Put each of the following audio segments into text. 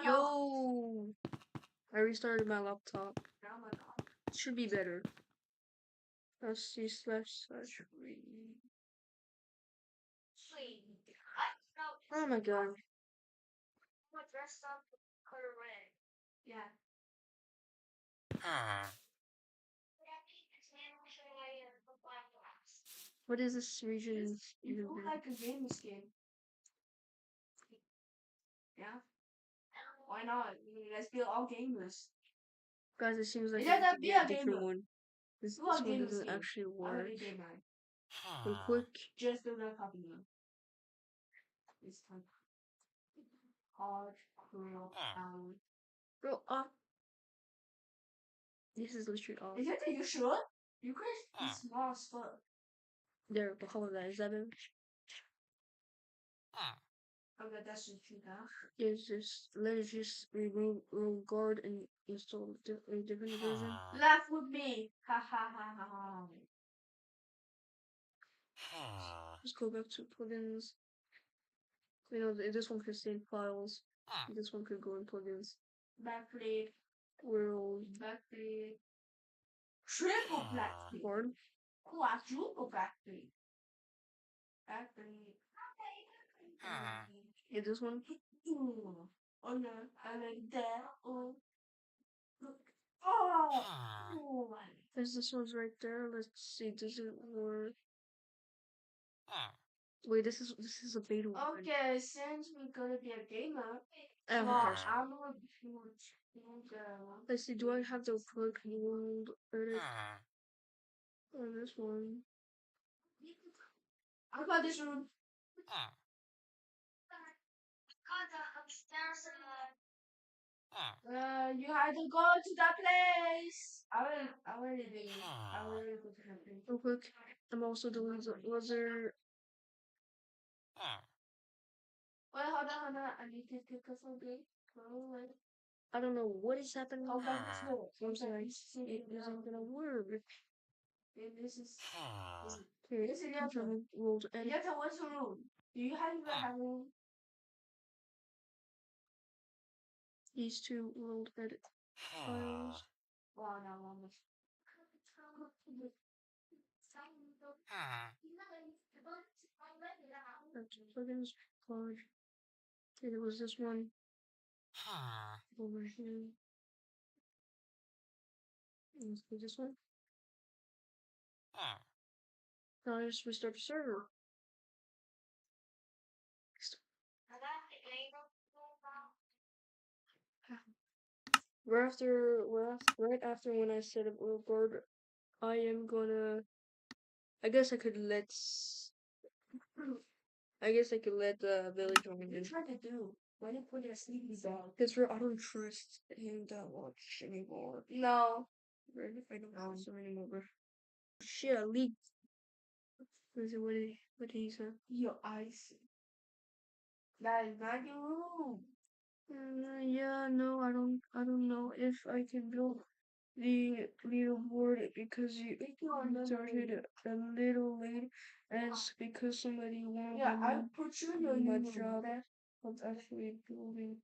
Yo! I restarted my laptop. It should be better. Let's see slash read. Oh my god. What is this region? You look like a gamer skin. Yeah. Why not? Let's be all gamers. Guys, it seems like Yeah, it's be a a different gamer. one. This You are one gamer doesn't skin. actually I'm work. a gamer. Real quick. Just do not copy me. It's time. Hard, cruel, power. Bro, this is literally off. Is it that you should? You guys is small as fuck. There, but how about that? Is that better? Okay, that's just too tough. Let's just remove guard and install a different version. Laugh with me. Ha ha ha ha ha. Let's go back to plugins. You know, this one could save files. This one could go in plugins. Backplate. World. Backplate. Triple backplate. Board. Quadruple backplate. Backplate. Yeah, this one. Oh no, I like that. Oh. Oh. There's this one's right there. Let's see. Does it work? Wait, this is a beta one. Okay, since we're gonna be a gamer, I'm gonna let's see. Do I have to click world edit on this one? I got this room. You had to go to that place. I already did. I already go to that place. Real quick, I'm also doing the laser. Wait, hold on. I need to take a photo. I don't know what is happening. Hold on, this one. I'm sorry. It isn't gonna work. This is. Here, This is your room. world edit. Yata, what's your room? Do you have a room? These two world edit files. Wow, no, almost. That's plugins. Plug. Okay, there was this one over here. Let's do this one. Now let's restart the server. Right after when I set up world guard, I am gonna. I guess I could let Billy join in. What are you trying to do? Why did you put your sleeping bag? Because I don't trust him that much anymore. No. I don't trust him anymore. Shit, I leaked. What did he say? Your eyes. That is not your room. Yeah, no, I don't know if I can build the leaderboard because you started a little late, and it's because somebody wanted I put you in my your job of actually building.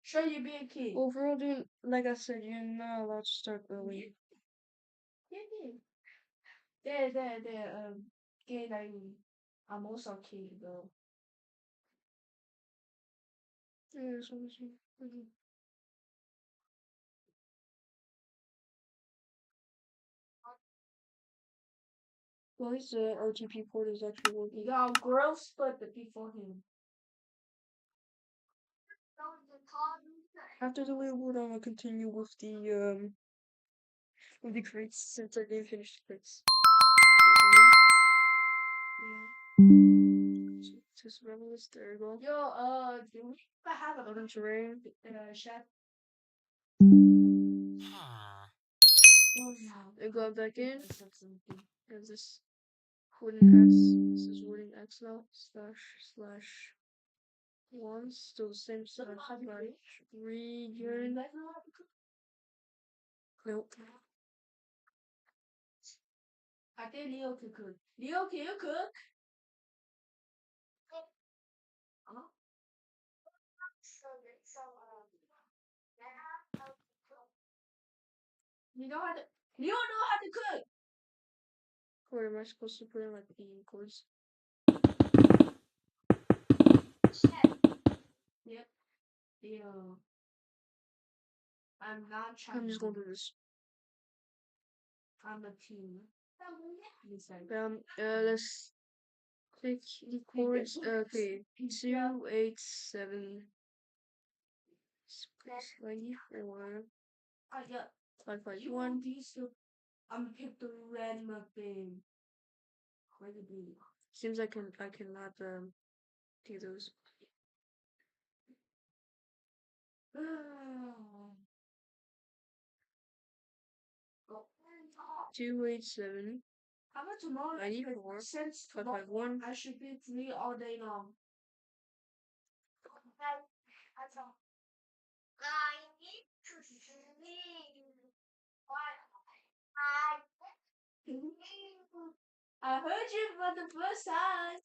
Sure, you be a kid. Overall, dude, like I said, you're not allowed to start early. Yeah. Kid, I'm also a kid, though. Yeah, this one is well, his RTP port is actually working. Y'all, girls put the before him. After the leaderboard, I'm gonna continue with the crates since I didn't finish the crates. To survivalist, there you go. Yo, do we have a Modern terrain. chef? And go back in. There's this wooden X. This is wooden X now. Slash one. Still the same slash region. Nope. I think Leo can cook. Leo, can you cook? Huh? You know how to. Leo know how to cook. What am I supposed to put in like the chords? Yep. Leo. I'm not trying. I'm just gonna do this. I'm a team. Let's click the chords. Okay, 287 space 94 Yeah. 551. I'm pick the random thing. Where to be? Seems I cannot do those. Oh. 287 How about tomorrow? 94 Since 551. I should be free all day long. I heard you for the first time.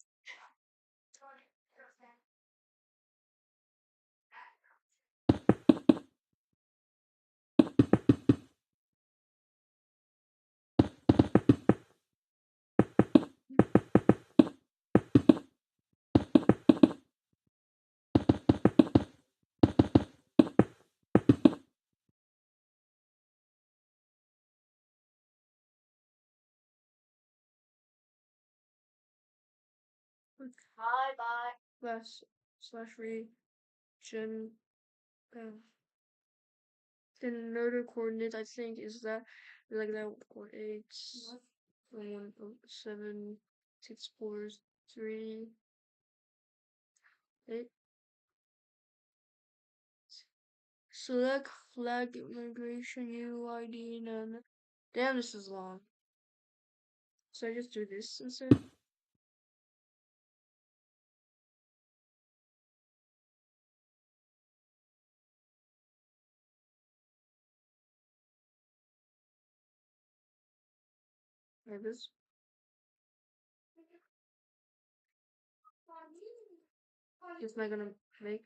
Bye bye. Slash region. The node coordinates I think is that like that coordinates 107 6 4 3 8. Select flag migration UID none. Damn, this is long. So I just do this instead. Like this. It's not gonna make.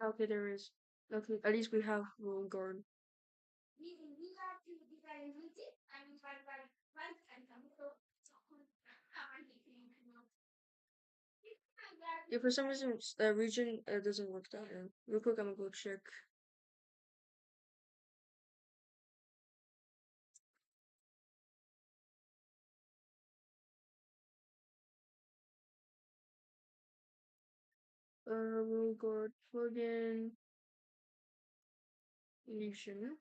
Okay, there is. Okay, at least we have room guard. If for some reason region doesn't work out, real quick I'm gonna go check. Room guard plugin region.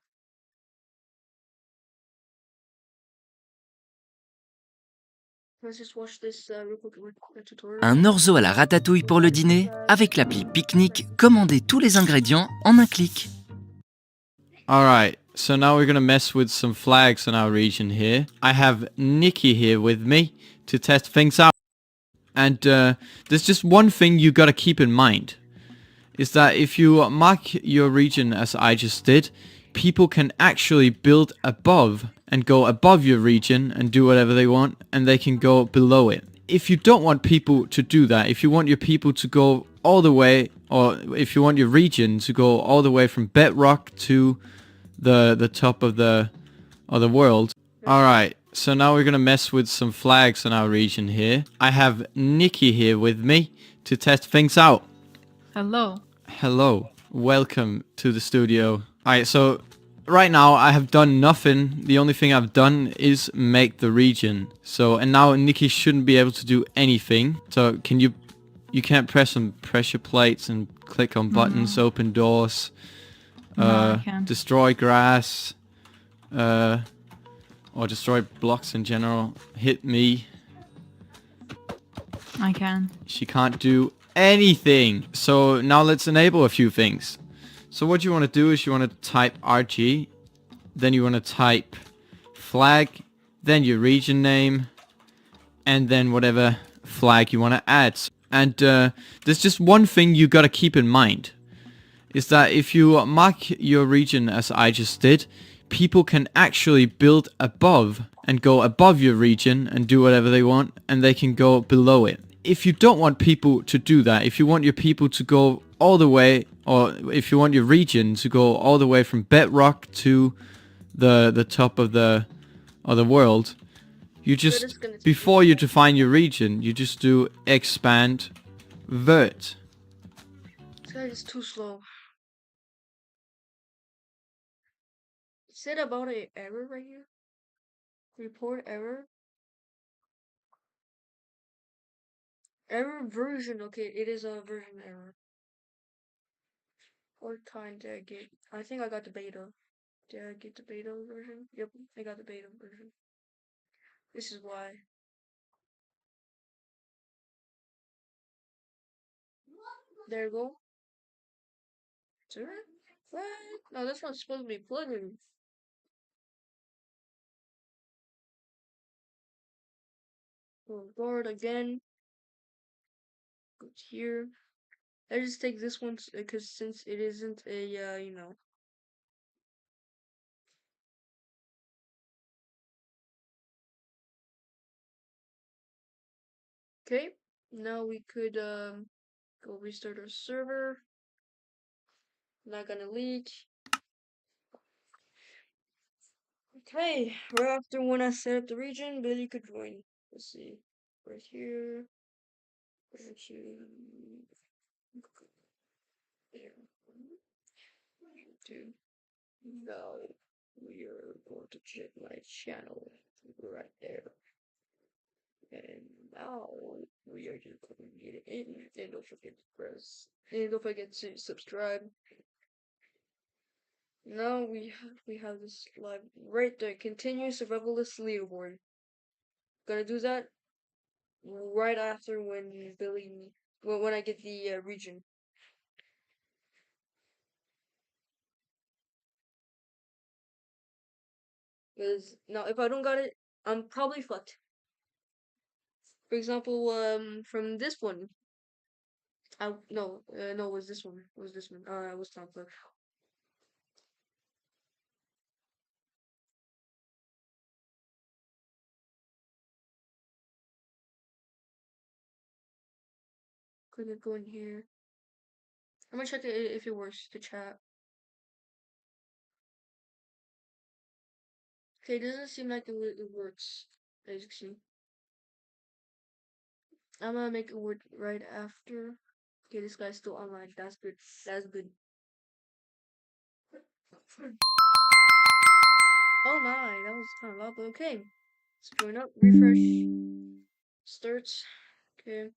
Let's just watch this real quick tutorial. Un orzo à la ratatouille pour le dîner avec l'appli Picnic, commandez tous les ingrédients en un clic. Alright, so now we're gonna mess with some flags in our region here. I have Nikki here with me to test things out. And there's just one thing you gotta keep in mind. Is that if you mark your region as I just did, people can actually build above and go above your region and do whatever they want, and they can go below it. If you don't want people to do that, if you want your people to go all the way, or if you want your region to go all the way from bedrock to the top of the world. Alright, so now we're gonna mess with some flags in our region here. I have Nikki here with me to test things out. Hello. Hello, welcome to the studio. Alright, so right now I have done nothing. The only thing I've done is make the region. So, and now Nikki shouldn't be able to do anything. So you can't press on pressure plates and click on buttons, open doors, No, I can't. destroy grass, or destroy blocks in general. Hit me. I can. She can't do anything. So now let's enable a few things. So what you want to do is you want to type RG, then you want to type flag, then your region name, and then whatever flag you want to add. And there's just one thing you got to keep in mind, is that if you mark your region as I just did, people can actually build above and go above your region and do whatever they want, and they can go below it. If you don't want people to do that, if you want your people to go all the way, or if you want your region to go all the way from bedrock to the top of the world, you just, before you define your region, you just do expand vert. This guy is too slow. It said about an error right here. Report error. Error version. Okay, it is a version error. What kind did I get? I think I got the beta. Did I get the beta version? Yep, I got the beta version. This is why. There you go. Sir? What? No, this one's supposed to be plugin. Guard again. Go here. I just take this one because since it isn't a, you know. Okay, now we could go restart our server. Not gonna leak. Okay, right after when I set up the region, Billy could join. Let's see. Right here. Right here. There. Two. Now we are going to check my channel right there. And now we are just going to get it in. And don't forget to subscribe. Now we have this live right there. Continue survivalist leaderboard. Gonna do that right after when when I get the region. Because now if I don't got it, I'm probably fucked. For example, from this one, no, it was this one. It was this one. I was top left. Couldn't go in here. I'm gonna check it if it works. The chat. Okay, it doesn't seem like it works. As you can see. I'm gonna make it work right after. Okay, this guy's still online. That's good. That's good. Oh my, that was kind of loud, but okay. Let's join up. Refresh. Starts. Okay.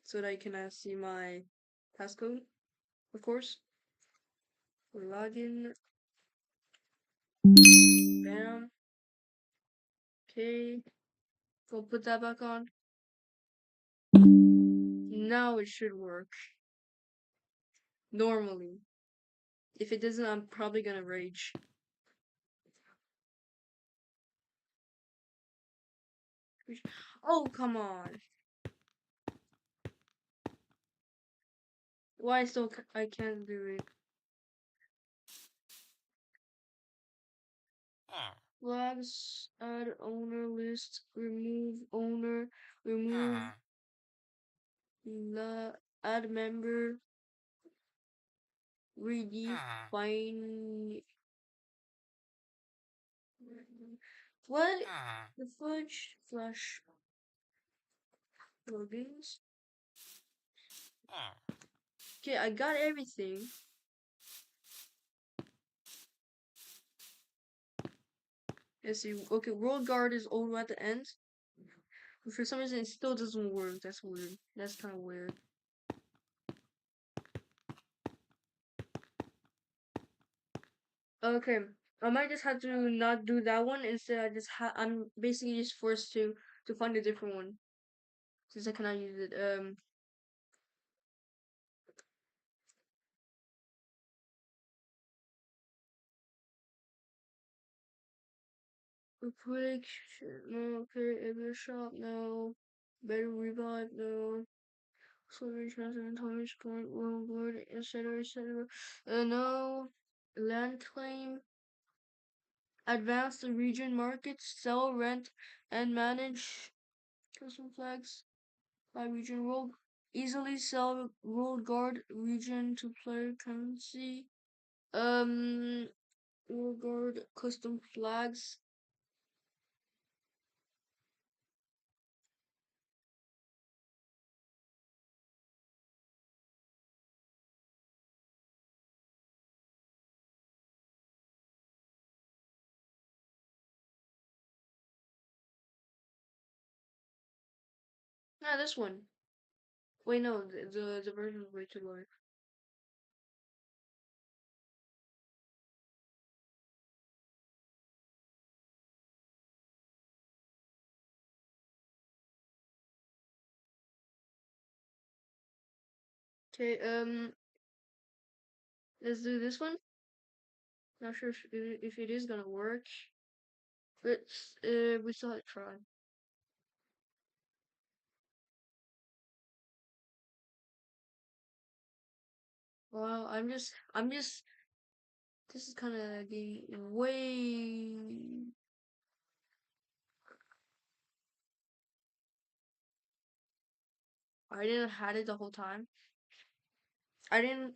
So that I can see my passcode, of course. Login. Bam. Okay. Go put that back on. Now it should work. Normally. If it doesn't, I'm probably gonna rage. Oh, come on. Why I can't do it? Flags, add owner list, remove owner, remove add member, redefine. What the fudge? Flash logins. Okay, I got everything. Let's see. Okay, world guard is old at the end. But for some reason, it still doesn't work. That's weird. That's kind of weird. Okay, I might just have to not do that one. Instead, I'm basically just forced to find a different one since I cannot use it. Quick, no. Okay, English shop, no. Better revive, no. Slavery transfer and Thomas Point, World War, etc., etc. No. Land claim. Advance the region markets, sell, rent, and manage custom flags by region. World easily sell World Guard region to player currency. World Guard custom flags. Nah, this one. Wait, no, the version is way too long. Okay, let's do this one. Not sure if it is gonna work. Let's we still have to try. Well, I'm just this is kind of getting way. I didn't had it the whole time. I didn't.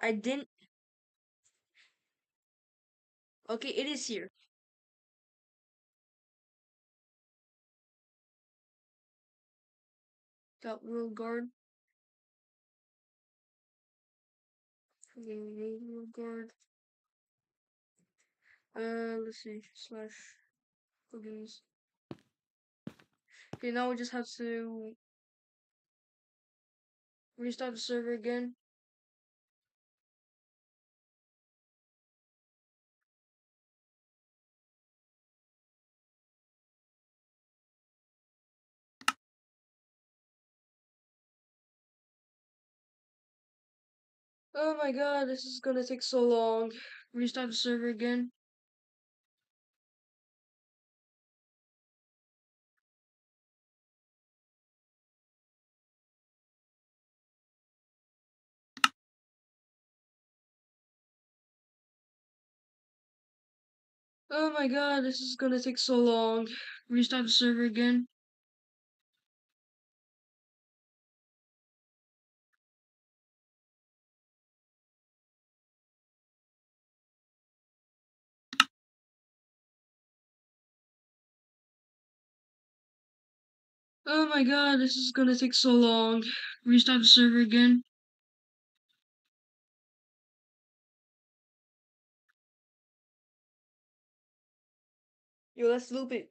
I didn't. Okay, it is here. Got World Guard. World Guard. Let's see. Slash plugins. Okay, now we just have to restart the server again. Oh my god, this is gonna take so long. Restart the server again. Oh my god, this is gonna take so long. Restart the server again. Oh my god, this is gonna take so long. Restart the server again. Yo, let's loop it.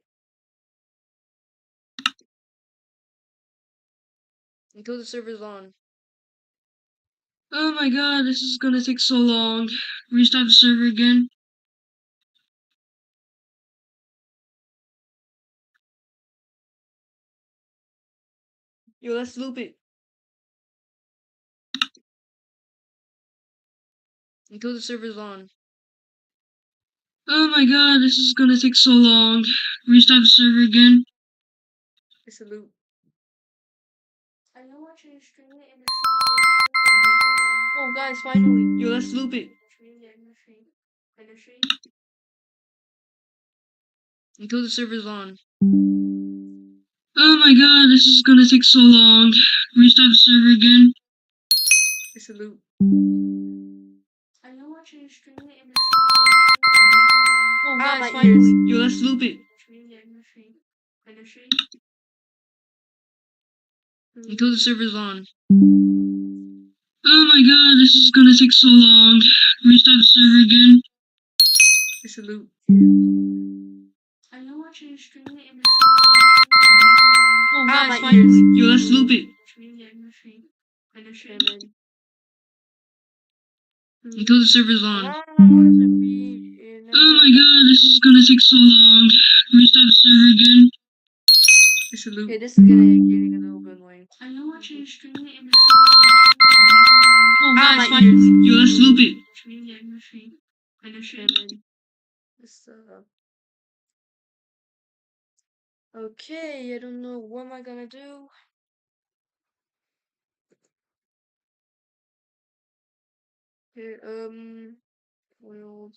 Until the server's on. Oh my god, this is gonna take so long. Restart the server again. Yo, let's loop it. Until the server's on. Oh my god, this is gonna take so long. Restart the server again. It's a loop. I know what you're streaming in the stream. Oh guys, finally. Yo, let's loop it. Until the server's on. Oh my god, this is gonna take so long. Restart the server again. It's a loop. I know what you're streaming in the stream. Oh guys, finally. Yo, let's loop it. Until the server's on. Oh my god, this is gonna take so long. Restart the server again. It's a loop. I know what you're streaming in the stream. Oh guys, finally. Yo, let's loop it. Until the server's on. Oh my god, this is gonna take so long. Restart the server again. It's a loop. Okay, this is getting a little bit annoying. I know what you're streaming in the stream. Oh guys, finally. Yo, let's loop it. This okay, I don't know what am I gonna do. Here, world.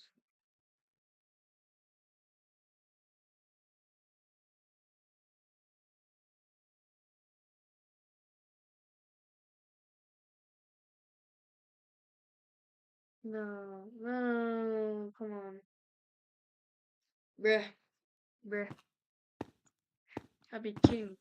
No, no, come on. Bruh, bruh. I'll be king.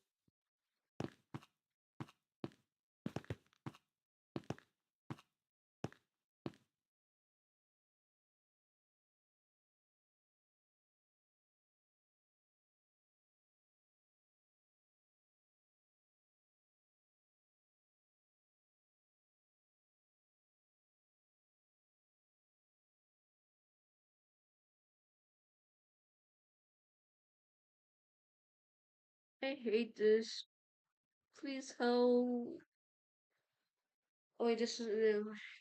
I hate this. Please help. Oh wait, this is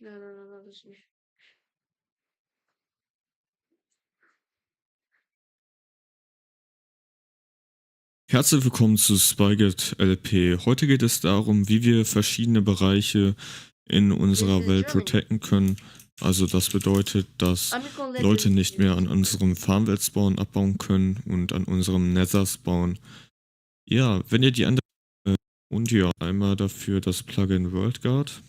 no, this is Herzlich willkommen zu Spygate LP. Heute geht es darum, wie wir verschiedene Bereiche in unserer Welt protecten können. Also das bedeutet, dass Leute nicht mehr an unserem Farmwelt-Spawn abbauen können und an unserem Nether-Spawn. Ja, wenn ihr die andere und ja, einmal dafür das Plugin WorldGuard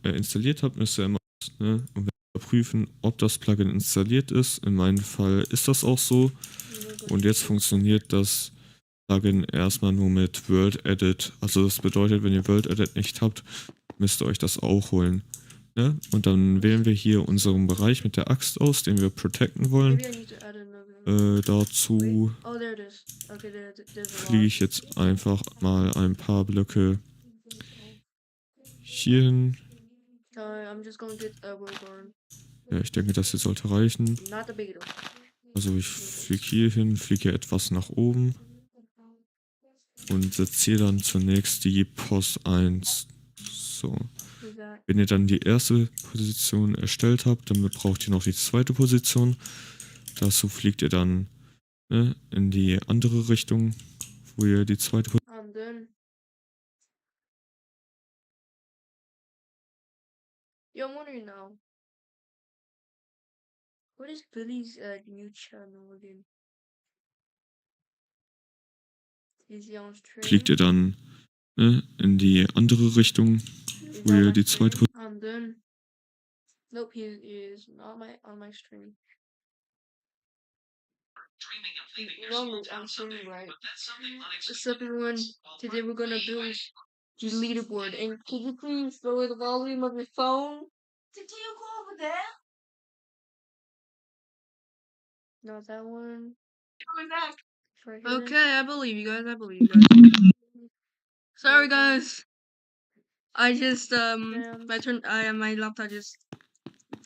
installiert habt, müsst ihr immer und prüfen, ob das Plugin installiert ist. In meinem Fall ist das auch so. Und jetzt funktioniert das Plugin erstmal nur mit World Edit. Also das bedeutet, wenn ihr World Edit nicht habt, müsst ihr euch das auch holen. Ne? Und dann wählen wir hier unseren Bereich mit der Axt aus, den wir protecten wollen. Dazu fliege ich jetzt einfach mal ein paar Blöcke hier hin. Ja, ich denke, das hier sollte reichen. Also ich fliege hier hin, fliege hier etwas nach oben und setze hier dann zunächst die Pos 1. So. Wenn ihr dann die erste Position erstellt habt, dann braucht ihr noch die zweite Position. Dazu fliegt ihr dann in die andere Richtung, wo ihr die zweite Position. Yo, I'm wondering now. What is Billy's new channel again? Is he on stream? Fliegt ihr dann in die andere Richtung, wo ihr die zweite Position. I'm done. Nope, he is not on my stream. No, I'm streaming right. What's up, everyone? Today we're gonna build the leaderboard. And could you please lower the volume of your phone? Did you go over there? Not that one. Coming back. Right here. Okay, I believe you guys. I believe you guys. Sorry, guys. I just my laptop just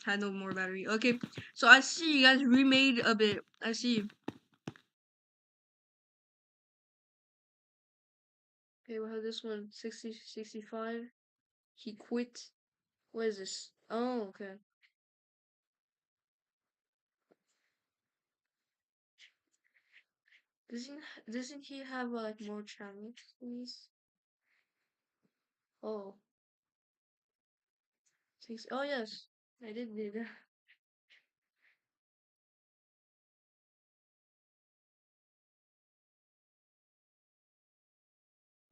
had no more battery. Okay, so I see you guys remade a bit. I see. Okay, we have this one 60, 65. He quit. What is this? Oh, okay. Doesn't he have like more channels, please? Oh. Oh yes, I did do that.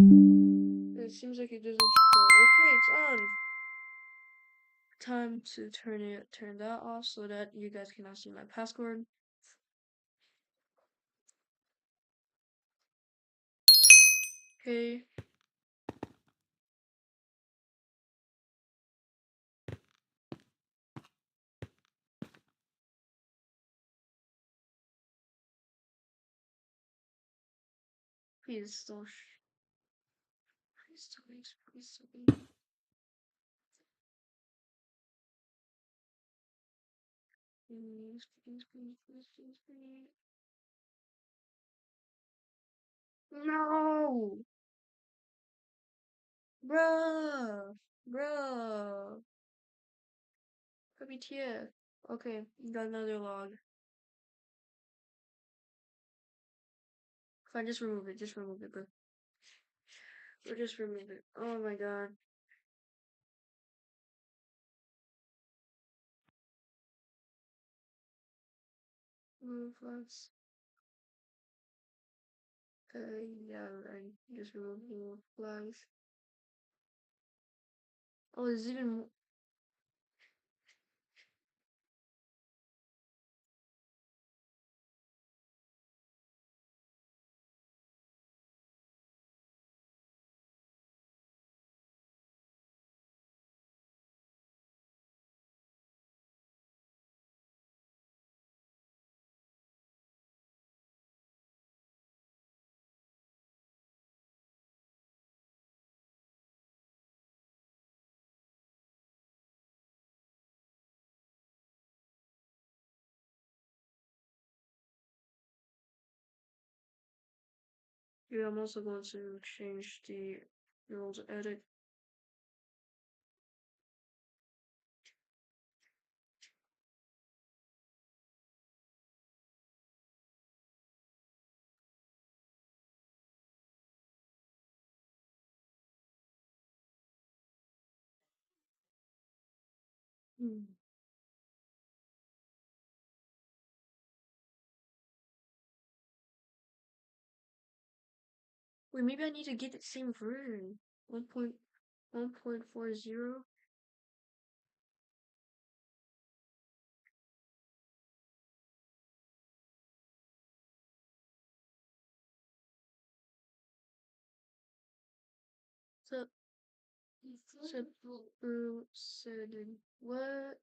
It seems like it doesn't show. Okay, it's on. Time to turn that off so that you guys cannot see my password. Okay. Please don't. Please don't. Please don't. Please, please, please, please, please, please. No! Bruh! Bruh! Come here. Okay, got another log. Fine, just remove it. Just remove it, bro. Or just remove it. Oh my god. Remove flags. Yeah, right. Just remove more flags. Oh, there's even more. Yeah, I'm also going to change the rules edit. Hmm. Wait, maybe I need to get the same version. 1.1.40. So, said what?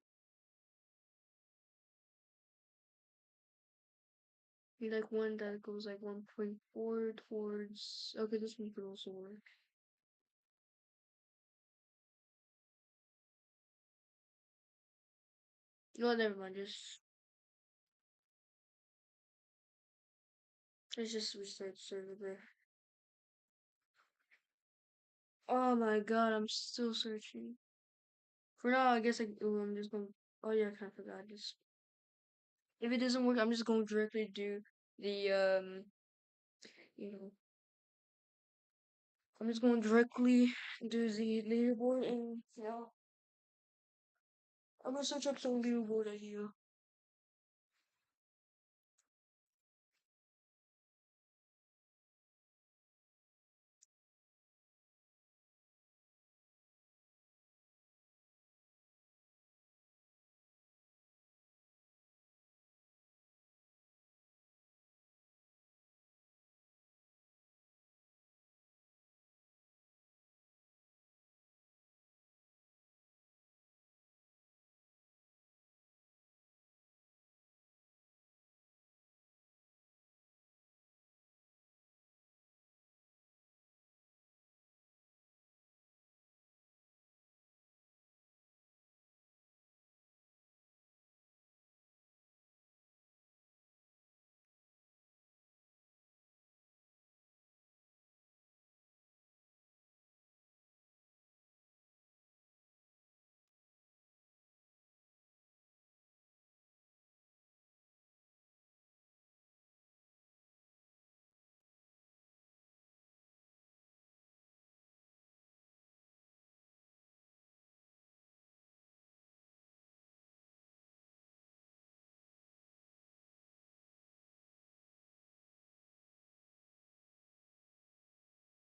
You like one that goes like 1.4 towards. Okay, this one could also work. No, never mind. Let's just restart the server, bro. Oh my god, I'm still searching. For now, I guess I'm just going. Oh yeah, I kind of forgot. Just if it doesn't work, I'm just going to directly do the you know, I'm just going to directly do the leaderboard and I'm gonna search up some leaderboard idea.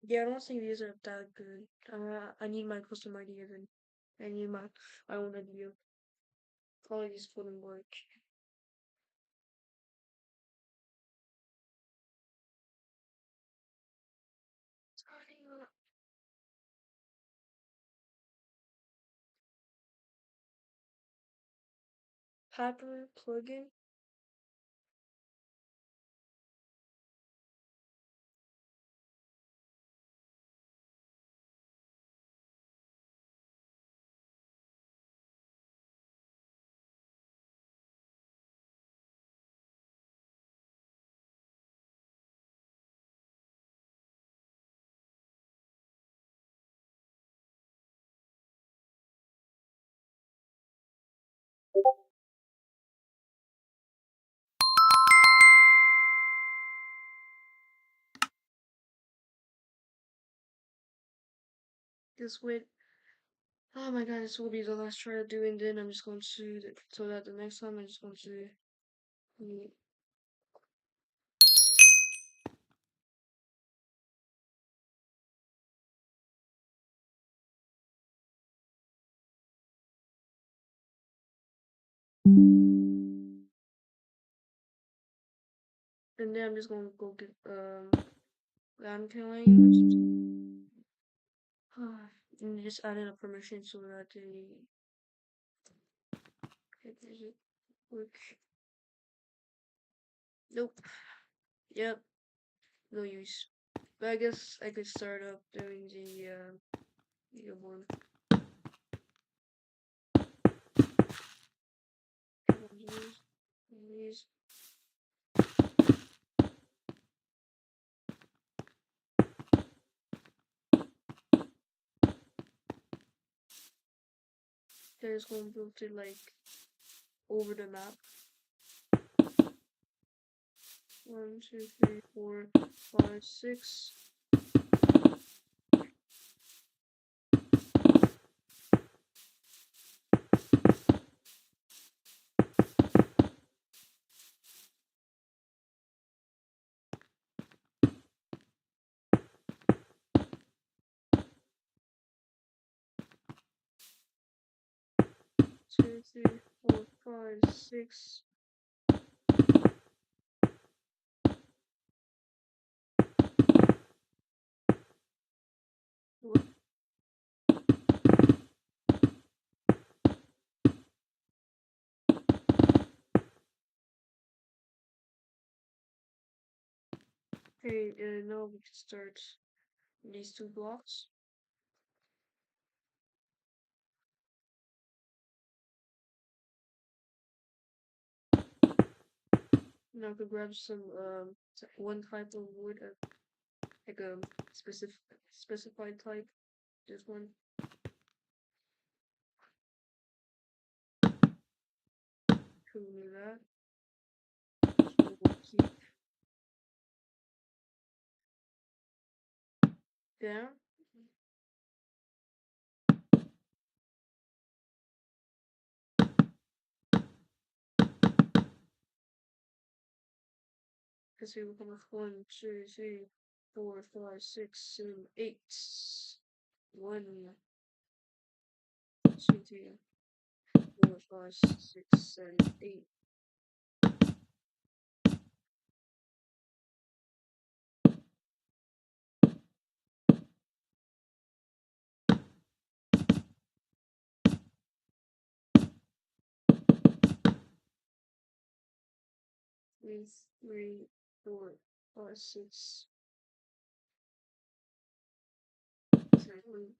Yeah, I don't think these are that good. I need my custom idea then. I need my own idea. All these wouldn't work. Pattern plugin. this with. Oh my god, this will be the last try to do, and then I'm just going to, so that the next time I'm just going to, and then I'm just going to go get, land killing, and just add in a permission so that the, does it work? Nope. Yep. No use. But I guess I could start up doing the, leaderboard. These. They're just going to build it like over the map. 1, 2, 3, 4, 5, 6. Two, three, 4, 5, 6. What? Okay, now we can start these 2 blocks. Now I could grab some one type of wood, like a specified type. This one. Cool that. So we'll keep there. Because we will come with 1, 2, 3, 4, 5, 6, 7, 8. 1, 2, 3, 4, 5, 6, 7, 8. Three, 3, 4, 5, 6, 7.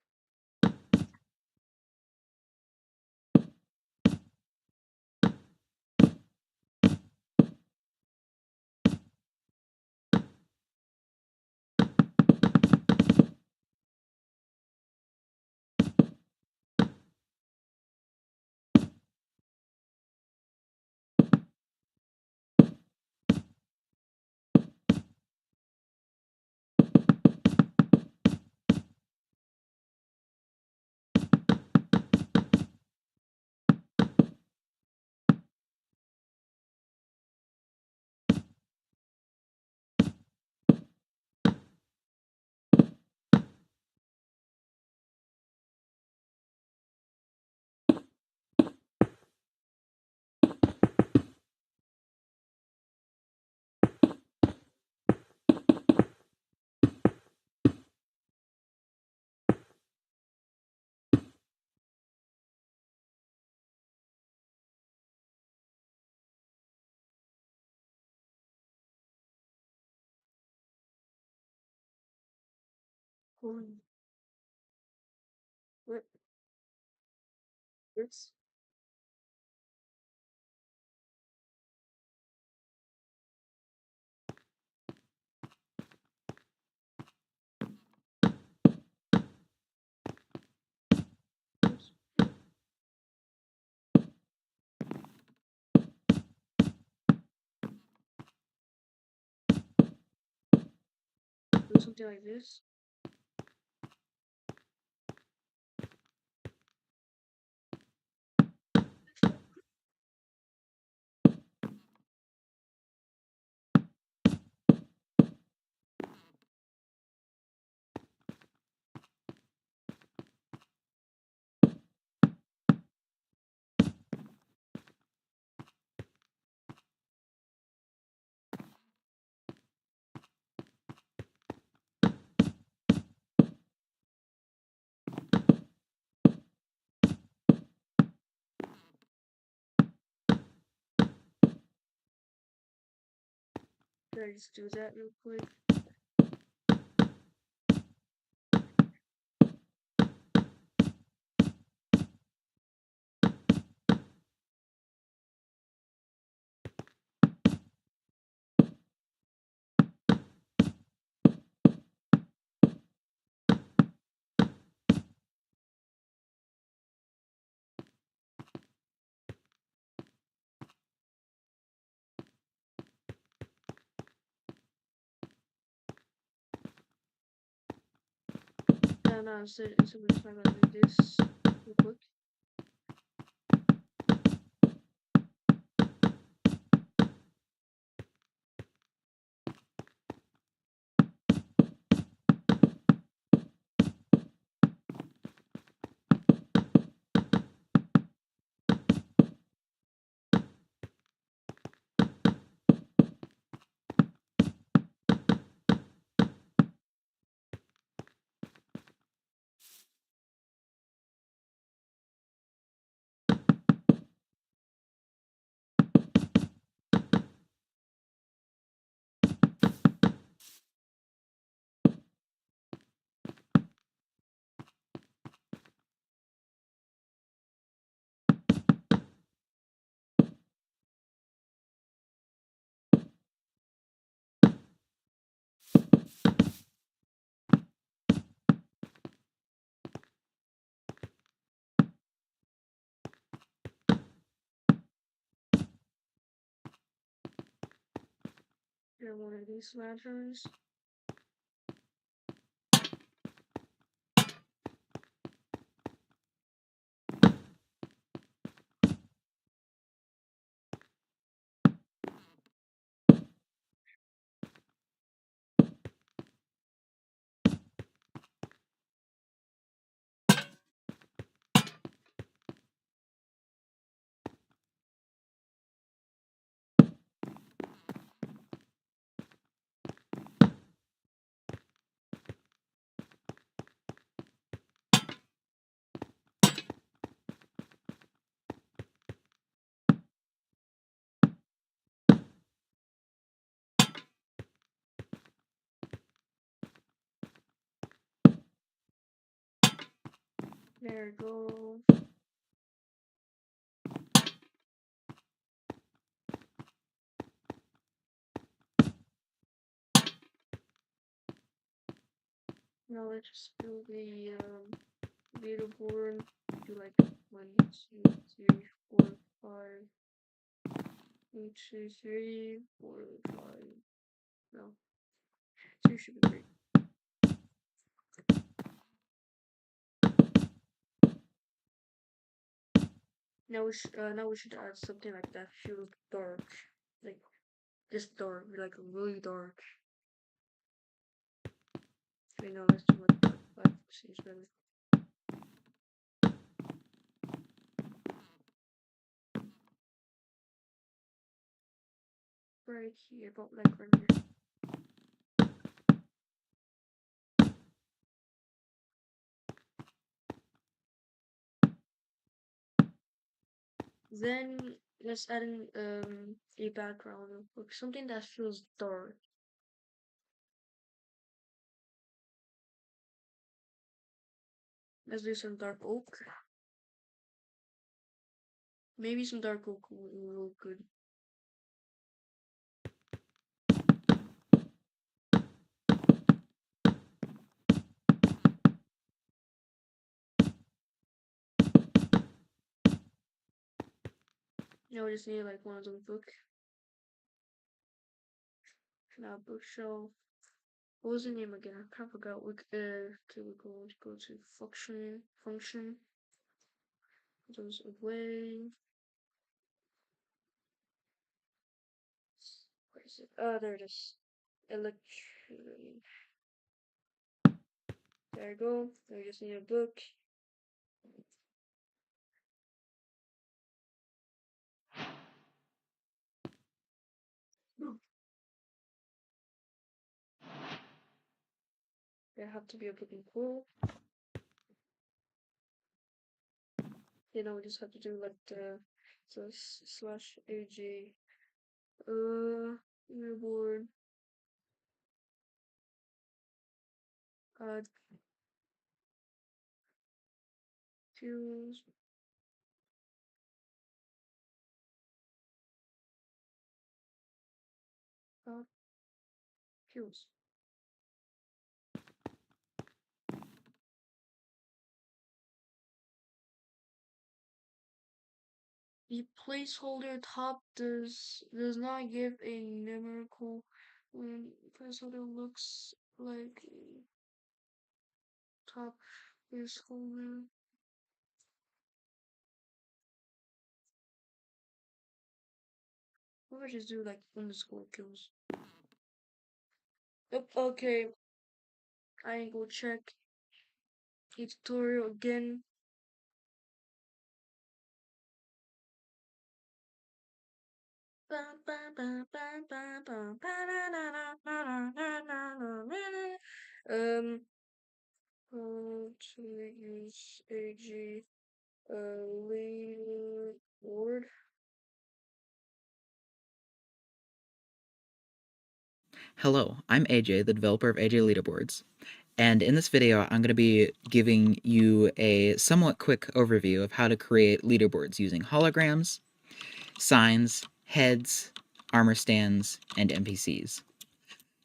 One. What? This? Oops. Do something like this. Should I just do that real quick? No, so we're just gonna do this real quick. Here, one of these lanterns. There we go. Now let's just do the leaderboard. Do like 1, 2, 3, 4, 5. 1, 2, 3, 4, 5. No, 2 should be great. Now we should add something like that feels dark, like this dark, like really dark. I know let's do like dark 5 seems better. Right here, about like right here. Then let's add in a background, like something that feels dark. Let's do some dark oak. Maybe some dark oak will look good. Now we just need like one of those books. Now bookshelf. What was the name again? I kind of forgot. Okay, we go to function. Those away. Where is it? Oh, there it is. Electricity. There you go. Now we just need a book. There have to be a book and cool. You know, we just have to do like the slash AJ leaderboard uh, kills. Kills. The placeholder top does not give a numerical when placeholder looks like a top placeholder. What if I just do like underscore kills? Yep, okay. I ain't go check the tutorial again. To use AG leaderboard. Hello, I'm AJ, the developer of AJ Leaderboards, and in this video I'm going to be giving you a somewhat quick overview of how to create leaderboards using holograms, signs, heads, armor stands, and NPCs.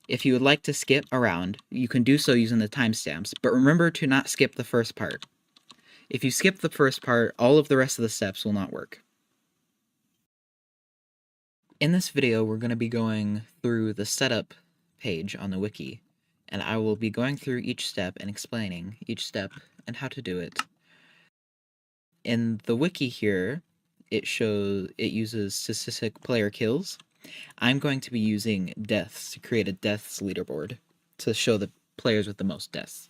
If you would like to skip around, you can do so using the timestamps, but remember to not skip the first part. If you skip the first part, all of the rest of the steps will not work. In this video, we're going to be going through the setup page on the wiki, and I will be going through each step and explaining each step and how to do it. In the wiki here, it uses statistic player kills. I'm going to be using deaths to create a deaths leaderboard to show the players with the most deaths.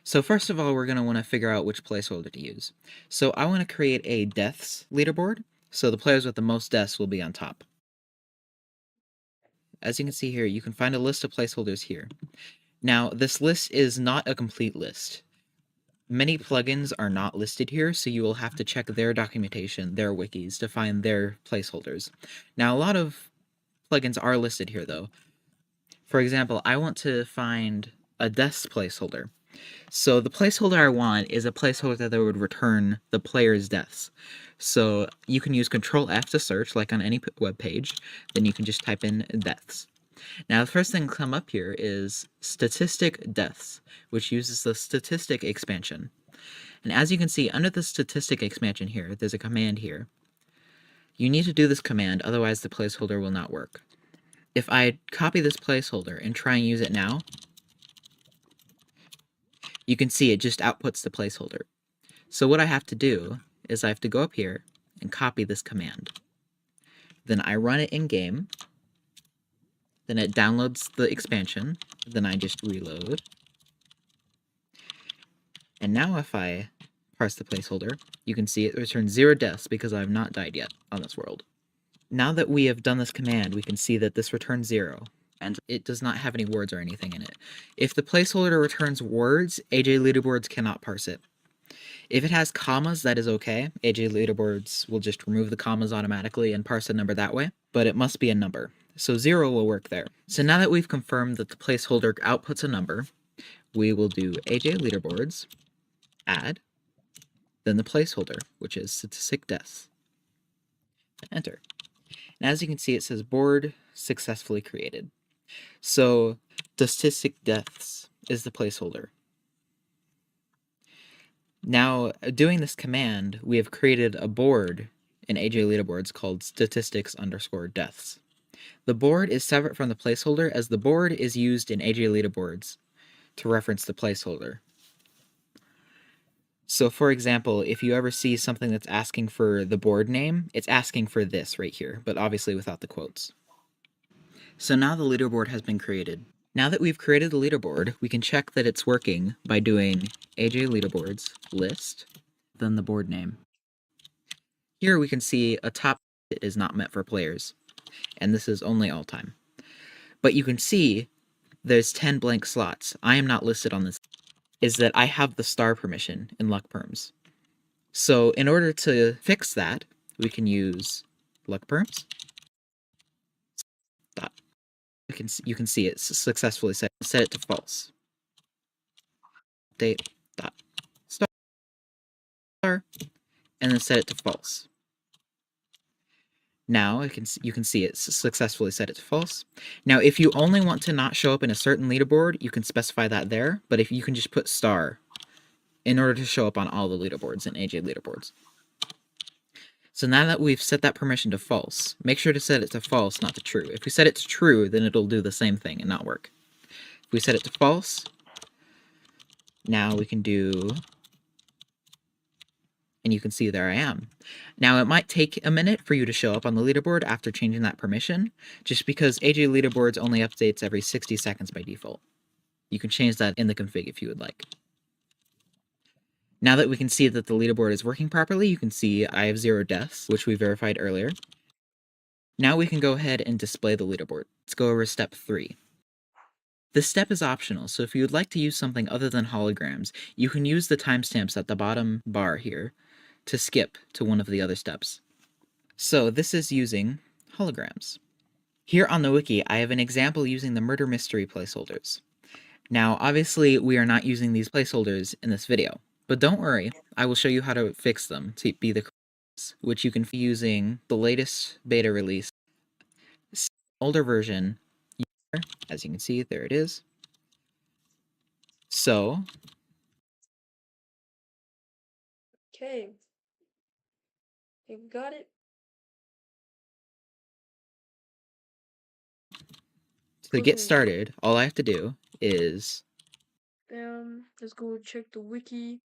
So first of all, we're going to want to figure out which placeholder to use. So I want to create a deaths leaderboard, so the players with the most deaths will be on top. As you can see here, you can find a list of placeholders here. Now, this list is not a complete list. Many plugins are not listed here, so you will have to check their documentation, their wikis, to find their placeholders. Now, a lot of plugins are listed here, though. For example, I want to find a deaths placeholder. So the placeholder I want is a placeholder that would return the player's deaths. So you can use Control F to search, like on any web page. Then you can just type in deaths. Now, the first thing to come up here is statistic deaths, which uses the statistic expansion. And as you can see, under the statistic expansion here, there's a command here. You need to do this command, otherwise the placeholder will not work. If I copy this placeholder and try and use it now, you can see it just outputs the placeholder. So what I have to do is I have to go up here and copy this command. Then I run it in game. Then it downloads the expansion. Then I just reload. And now if I parse the placeholder, you can see it returns 0 deaths because I have not died yet on this world. Now that we have done this command, we can see that this returns 0. And it does not have any words or anything in it. If the placeholder returns words, AJ Leaderboards cannot parse it. If it has commas, that is okay. AJ Leaderboards will just remove the commas automatically and parse a number that way, but it must be a number. So 0 will work there. So now that we've confirmed that the placeholder outputs a number, we will do AJ Leaderboards, add, then the placeholder, which is statistic deaths, and enter. And as you can see, it says board successfully created. So statistic deaths is the placeholder. Now, doing this command, we have created a board in AJ Leaderboards called statistics_deaths. The board is separate from the placeholder, as the board is used in AJ Leaderboards to reference the placeholder. So for example, if you ever see something that's asking for the board name, it's asking for this right here, but obviously without the quotes. So now the leaderboard has been created. Now that we've created the leaderboard, we can check that it's working by doing AJ Leaderboards list, then the board name. Here we can see a top is not meant for players, and this is only all time. But you can see there's 10 blank slots. I am not listed on this. Is that I have the star permission in Luck Perms. So in order to fix that, we can use Luck Perms. You can see it successfully set it to false. update dot star, and then set it to false. Now you can see it successfully set it to false. Now, if you only want to not show up in a certain leaderboard, you can specify that there. But if you can just put star in order to show up on all the leaderboards and AJ leaderboards. So now that we've set that permission to false, make sure to set it to false, not to true. If we set it to true, then it'll do the same thing and not work. If we set it to false, now we can do, and you can see there I am. Now, it might take a minute for you to show up on the leaderboard after changing that permission, just because AJ leaderboards only updates every 60 seconds by default. You can change that in the config if you would like. Now that we can see that the leaderboard is working properly, you can see I have 0 deaths, which we verified earlier. Now we can go ahead and display the leaderboard. Let's go over step 3. This step is optional, so if you would like to use something other than holograms, you can use the timestamps at the bottom bar here to skip to one of the other steps. So this is using holograms. Here on the wiki, I have an example using the murder mystery placeholders. Now, obviously, we are not using these placeholders in this video, but don't worry, I will show you how to fix them to be the correct, which you can be using the latest beta release, older version, as you can see, there it is. So, Okay. I got it. to get started, all I have to do is Let's go check the wiki.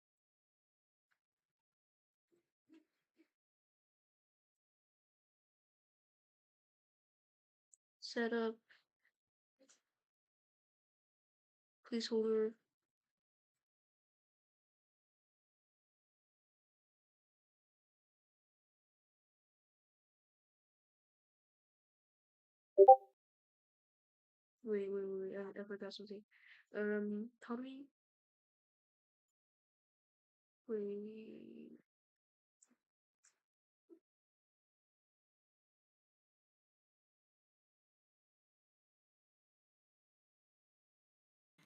Set up placeholder. Wait, I forgot something. How do we wait?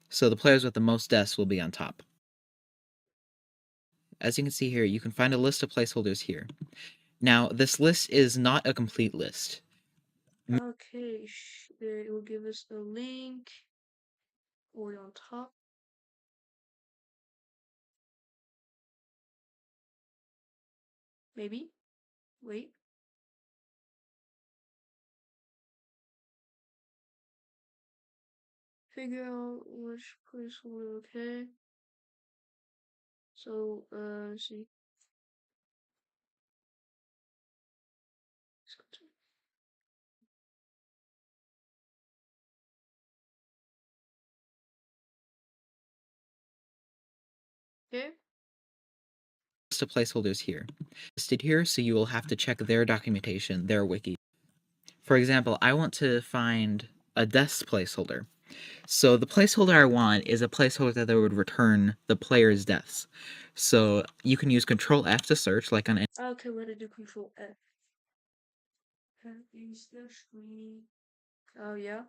so the players with the most deaths will be on top. As you can see here, you can find a list of placeholders here. Now, this list is not a complete list. Okay, it will give us a link or on top. Maybe. Wait. Figure out which placeholder. Okay. So, let's see. Okay. List of placeholders here. Listed here, so you will have to check their documentation, their wiki. For example, I want to find a deaths placeholder. So the placeholder I want is a placeholder that would return the player's deaths. So you can use Control F to search, like on any. Okay, let it do Control F. Use the screen. Oh yeah.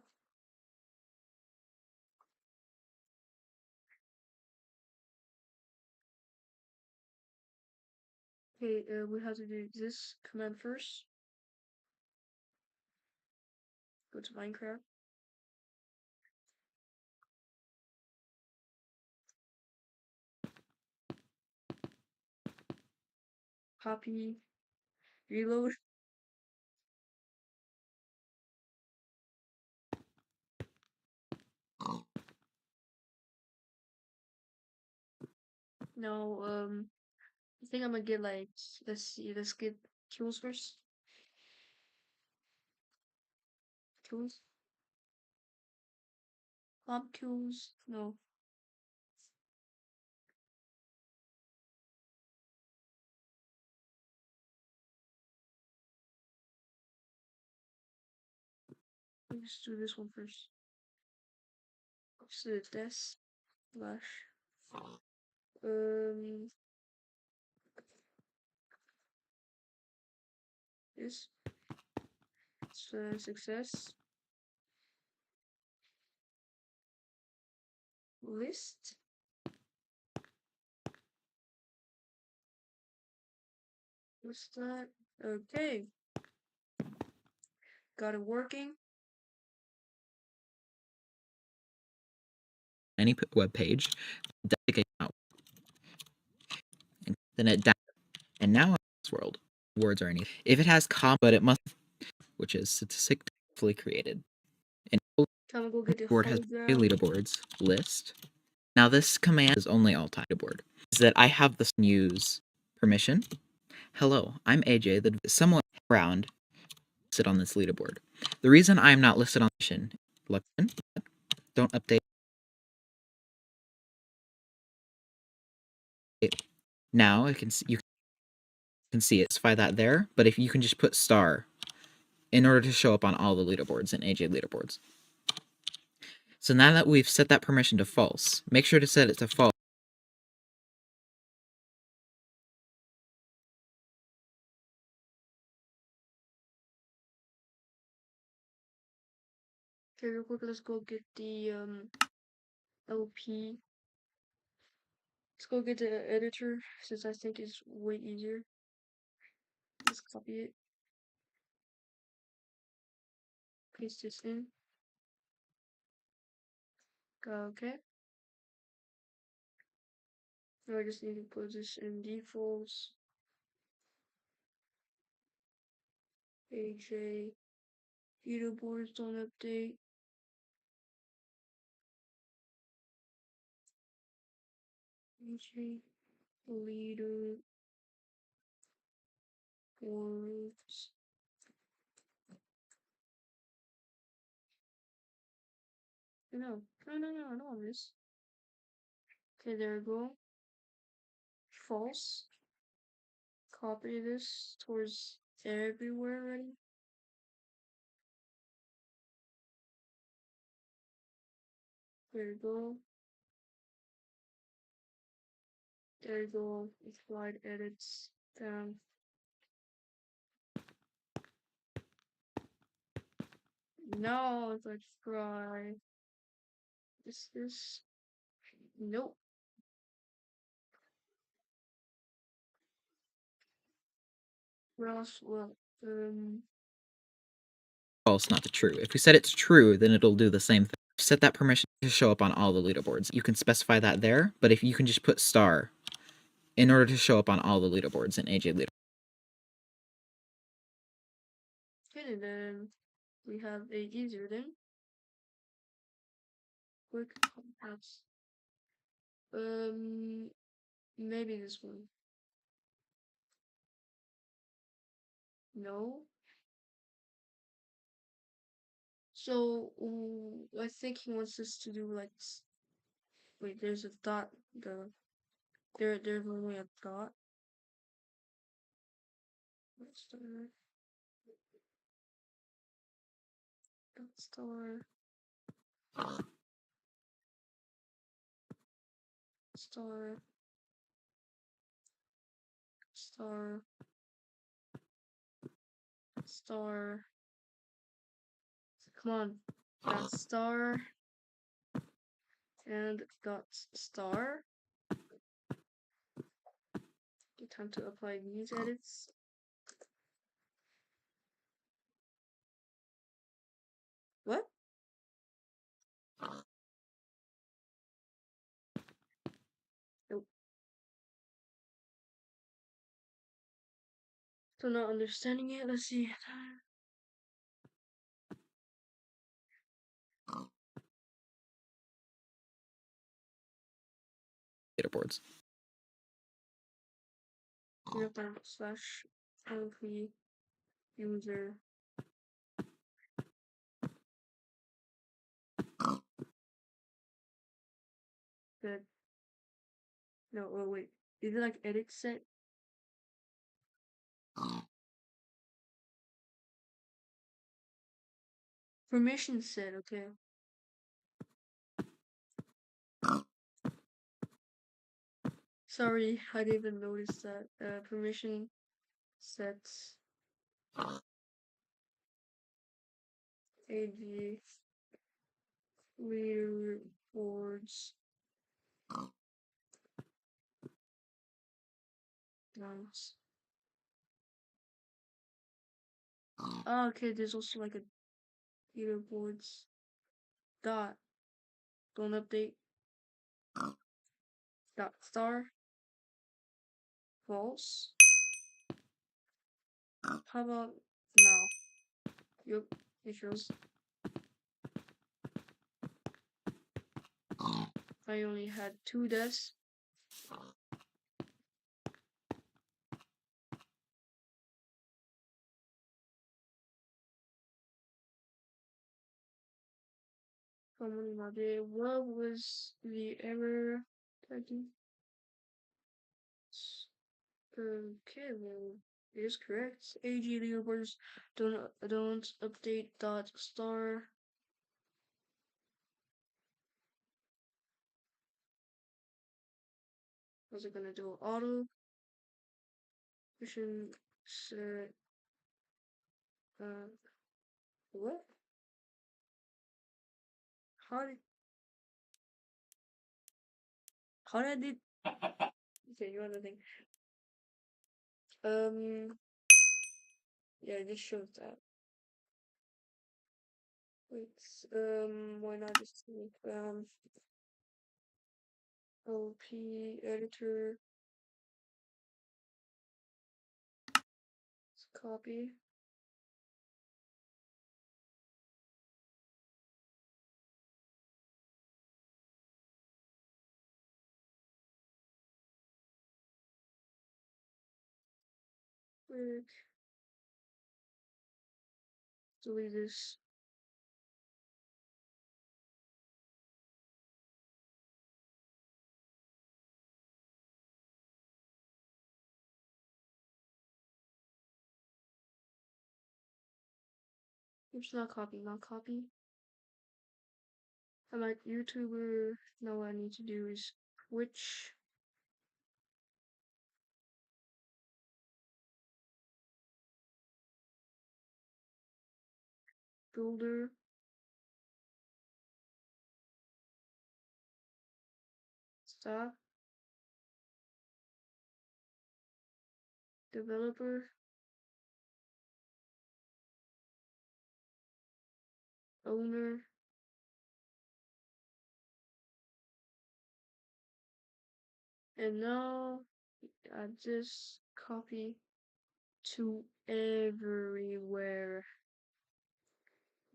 Okay, we have to do this command first. Go to Minecraft. Copy. Reload. No, I think I'm gonna get like, let's see, let's get kills first. Kills. Kills. No. Let's do this one first. So this slash this success list What's that? Okay. Got it working. Any web page, out, and then it down. And now in this world, words or anything. If it has but it must, which is statistically created. And Time to go get the board has a hologram. leaderboards list. Now this command is only all time leaderboard. Is that I have this use permission. Hello, I'm AJ, the someone around listed on this leaderboard. The reason I'm not listed on mission, don't update. Now I can see, you can see it. Specify that there, but if you can just put star in order to show up on all the leaderboards and AJ leaderboards. So now that we've set that permission to false, make sure to set it to false. Okay, real quick, let's go get the LP. Let's go get the editor since I think it's way easier. Let's copy it. Paste this in. Okay. Now I just need to put this in defaults. AJ leaderboards don't update. AJ leaderboards. No, I don't want this. Okay, there we go. False. Copy this towards everywhere already. There you go. There you go. Slide edits down. Now if I try this. Nope. Well, False, not to true. If we set it to true, then it'll do the same thing. Set that permission to show up on all the leaderboards. You can specify that there, but if you can just put star in order to show up on all the leaderboards and AJ leaderboards. okay, then we have a easier then. Quick paths. Maybe this one. No. So I think he wants us to do like. Wait, there's a dot. There's only a dot. Star. Dot star. Star. Star. Star. Come on. Dot star. And dot star. Okay, time to apply these edits. What? Nope. Still not understanding it. Let's see. Leaderboards. Slash LP user. Good. No, oh wait. Is it like edit set? Permission set, okay. Sorry, I didn't even notice that. Permission sets. AG leaderboards. Nice. Oh, okay, there's also like a leaderboards dot. Don't update. Dot star. False. How about now? Yep, it shows. I only had 2 deaths. What was the error? Okay, well, it is correct. AG leaderboards don't update dot star. Was it gonna do auto? Mission set. What? How did? How did I did? Okay, you want the thing? Yeah, it just shows that. Wait, why not just make LP editor, let's copy. Quick. Delete this. Oops, not copy, not copy. I'm like YouTuber. Now what I need to do is Twitch. Builder. Stop. Developer. Owner. And now I just copy to everywhere.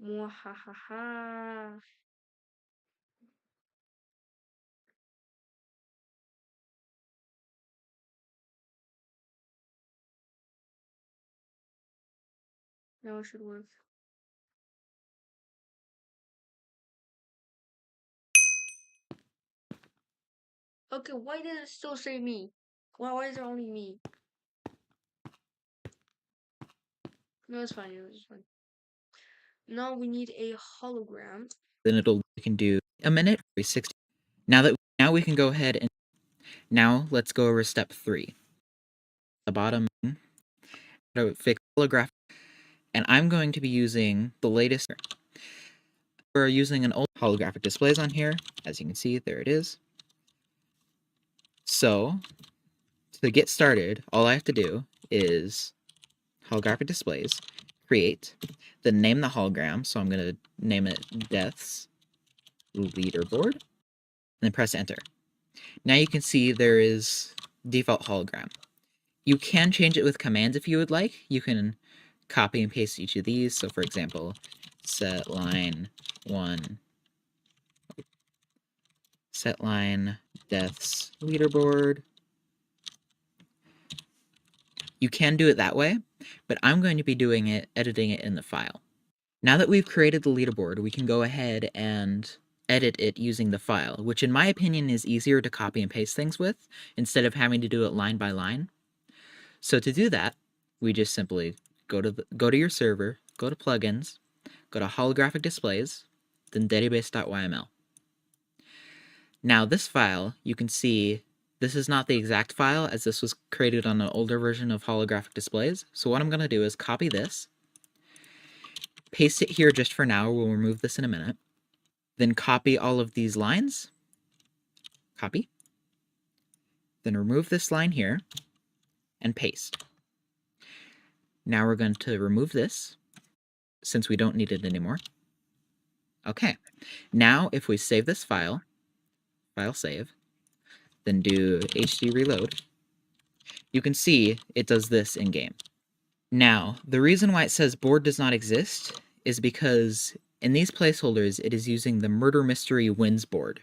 Mwahaha. Now it should work. Okay, why did it still say me? Why is it only me? No, it's fine. It's fine. Now we need a hologram. Then we can do a minute or 60. Now we can go ahead and now let's go over step 3. The bottom, fix holographic, and I'm going to be using the latest. We're using an old holographic displays on here. As you can see, there it is. So to get started, all I have to do is holographic displays, create, then name the hologram. So I'm going to name it Death's Leaderboard, and then press enter. Now you can see there is default hologram. You can change it with commands if you would like. You can copy and paste each of these. So for example, set line 1, set line Death's Leaderboard. You can do it that way, but I'm going to be editing it in the file. Now that we've created the leaderboard, we can go ahead and edit it using the file, which in my opinion is easier to copy and paste things with, instead of having to do it line by line. So to do that, we just simply go to your server, go to plugins, go to holographic displays, then database.yml. Now this file, you can see this is not the exact file, as this was created on an older version of holographic displays. So what I'm going to do is copy this, paste it here just for now. We'll remove this in a minute. Then copy all of these lines. Copy. Then remove this line here and paste. Now we're going to remove this, since we don't need it anymore. Okay, now if we save this file save, then do HD reload, you can see it does this in game. Now, the reason why it says board does not exist is because in these placeholders, it is using the Murder Mystery Wins board.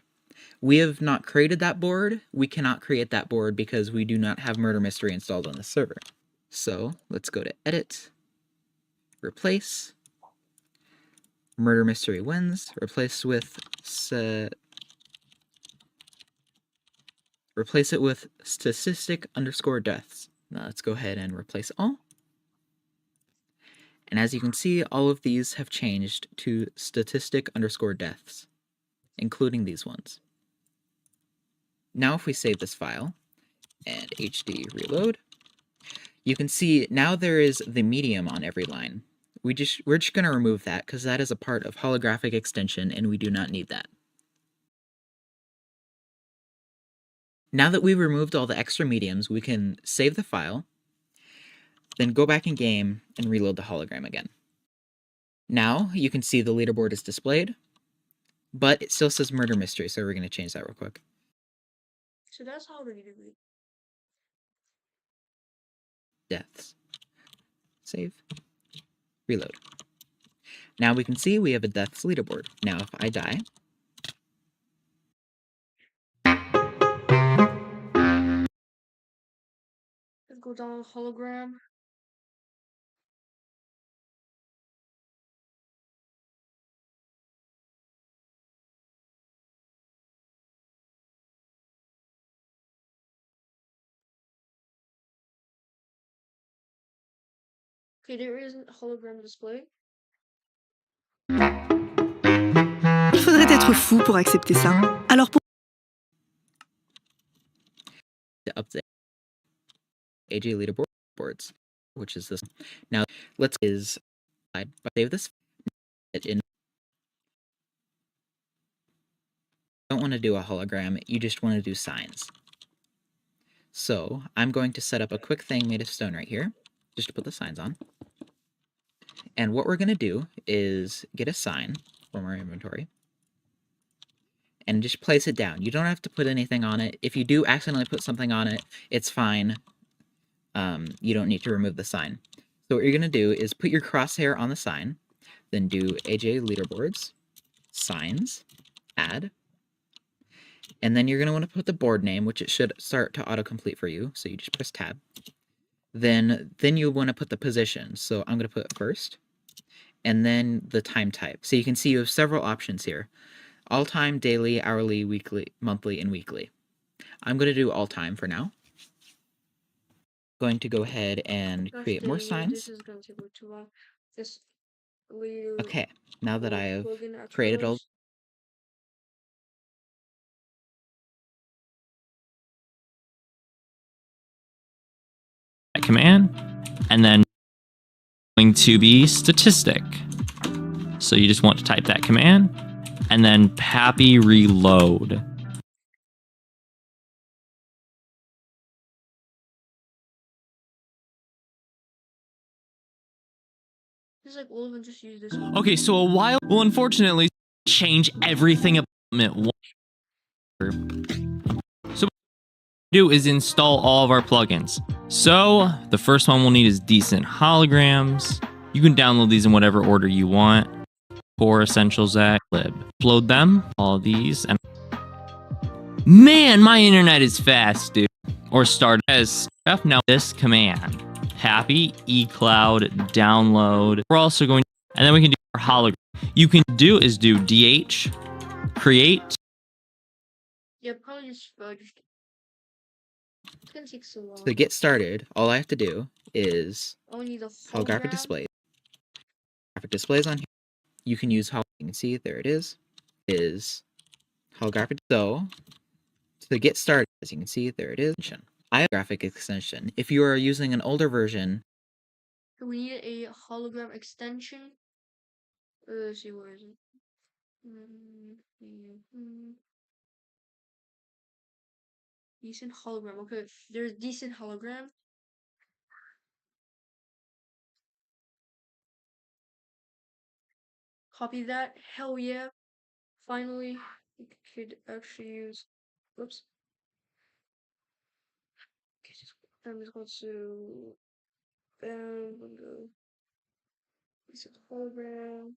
We have not created that board. We cannot create that board because we do not have Murder Mystery installed on the server. So let's go to Edit, Replace, Murder Mystery Wins, replace it with statistic_deaths. Now let's go ahead and replace all. And as you can see, all of these have changed to statistic_deaths, including these ones. Now if we save this file and HD reload, you can see now there is the medium on every line. We're just going to remove that because that is a part of holographic extension and we do not need that. Now that we've removed all the extra mediums, we can save the file, then go back in game and reload the hologram again. Now you can see the leaderboard is displayed, but it still says Murder Mystery, so we're going to change that real quick. So that's how the leaderboard. Deaths. Save. Reload. Now we can see we have a deaths leaderboard. Now if I die, Let's go down hologram. Okay, there is a hologram display. Il faudrait être fou pour accepter ça. Alors pour to update AJ leaderboards, which is this. Now let's save this in. Don't want to do a hologram, you just want to do signs. So I'm going to set up a quick thing made of stone right here, just to put the signs on. And what we're going to do is get a sign from our inventory and just place it down. You don't have to put anything on it. If you do accidentally put something on it, it's fine. You don't need to remove the sign. So what you're going to do is put your crosshair on the sign, then do AJ leaderboards, signs, add, and then you're going to want to put the board name, which it should start to autocomplete for you. So you just press tab. Then you want to put the position. So I'm going to put first, and then the time type. So you can see you have several options here. All time, daily, hourly, weekly, monthly, and weekly. I'm going to do all time for now. Going to go ahead and create more signs. This is going to take too long. Okay, now that I have created all command, and then going to be statistic. So you just want to type that command, and then happy reload. It's like all of them just use this. Okay, so a while will unfortunately change everything about it. So what we do is install all of our plugins. So the first one we'll need is decent holograms. You can download these in whatever order you want. Core Essentials at lib. Upload them, all of these, and man, my internet is fast, dude. Or start as stuff. Now this command. Happy eCloud download. We're also going to, and then we can do our hologram. You can do is do DH, create. Yeah, probably just it's gonna take so long. to get started. All I have to do is I need a holographic display. Graphic displays on here. You can use you can see there it is holographic. So to get started, as you can see there it is. I have a graphic extension. If you are using an older version, We need a hologram extension. Let's see, where is it? Decent hologram. Okay, there's decent hologram. Copy that. Hell yeah. Finally, we could actually use. Whoops. Okay, I'm just going to. Go. This is hologram.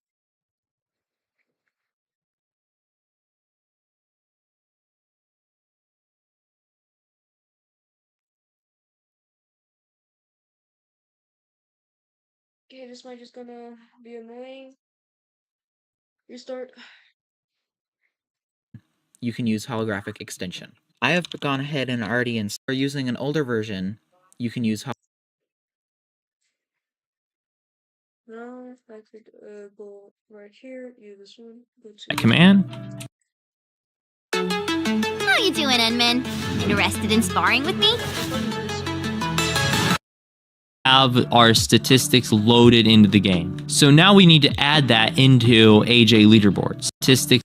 Okay, this might just gonna be annoying. Restart. You can use holographic extension. I have gone ahead and already installed. Using an older version, you can use Now I could go right here, use this one, go to command. How you doing, Unman? Interested in sparring with me? Have our statistics loaded into the game. So now we need to add that into AJ leaderboard. Statistics.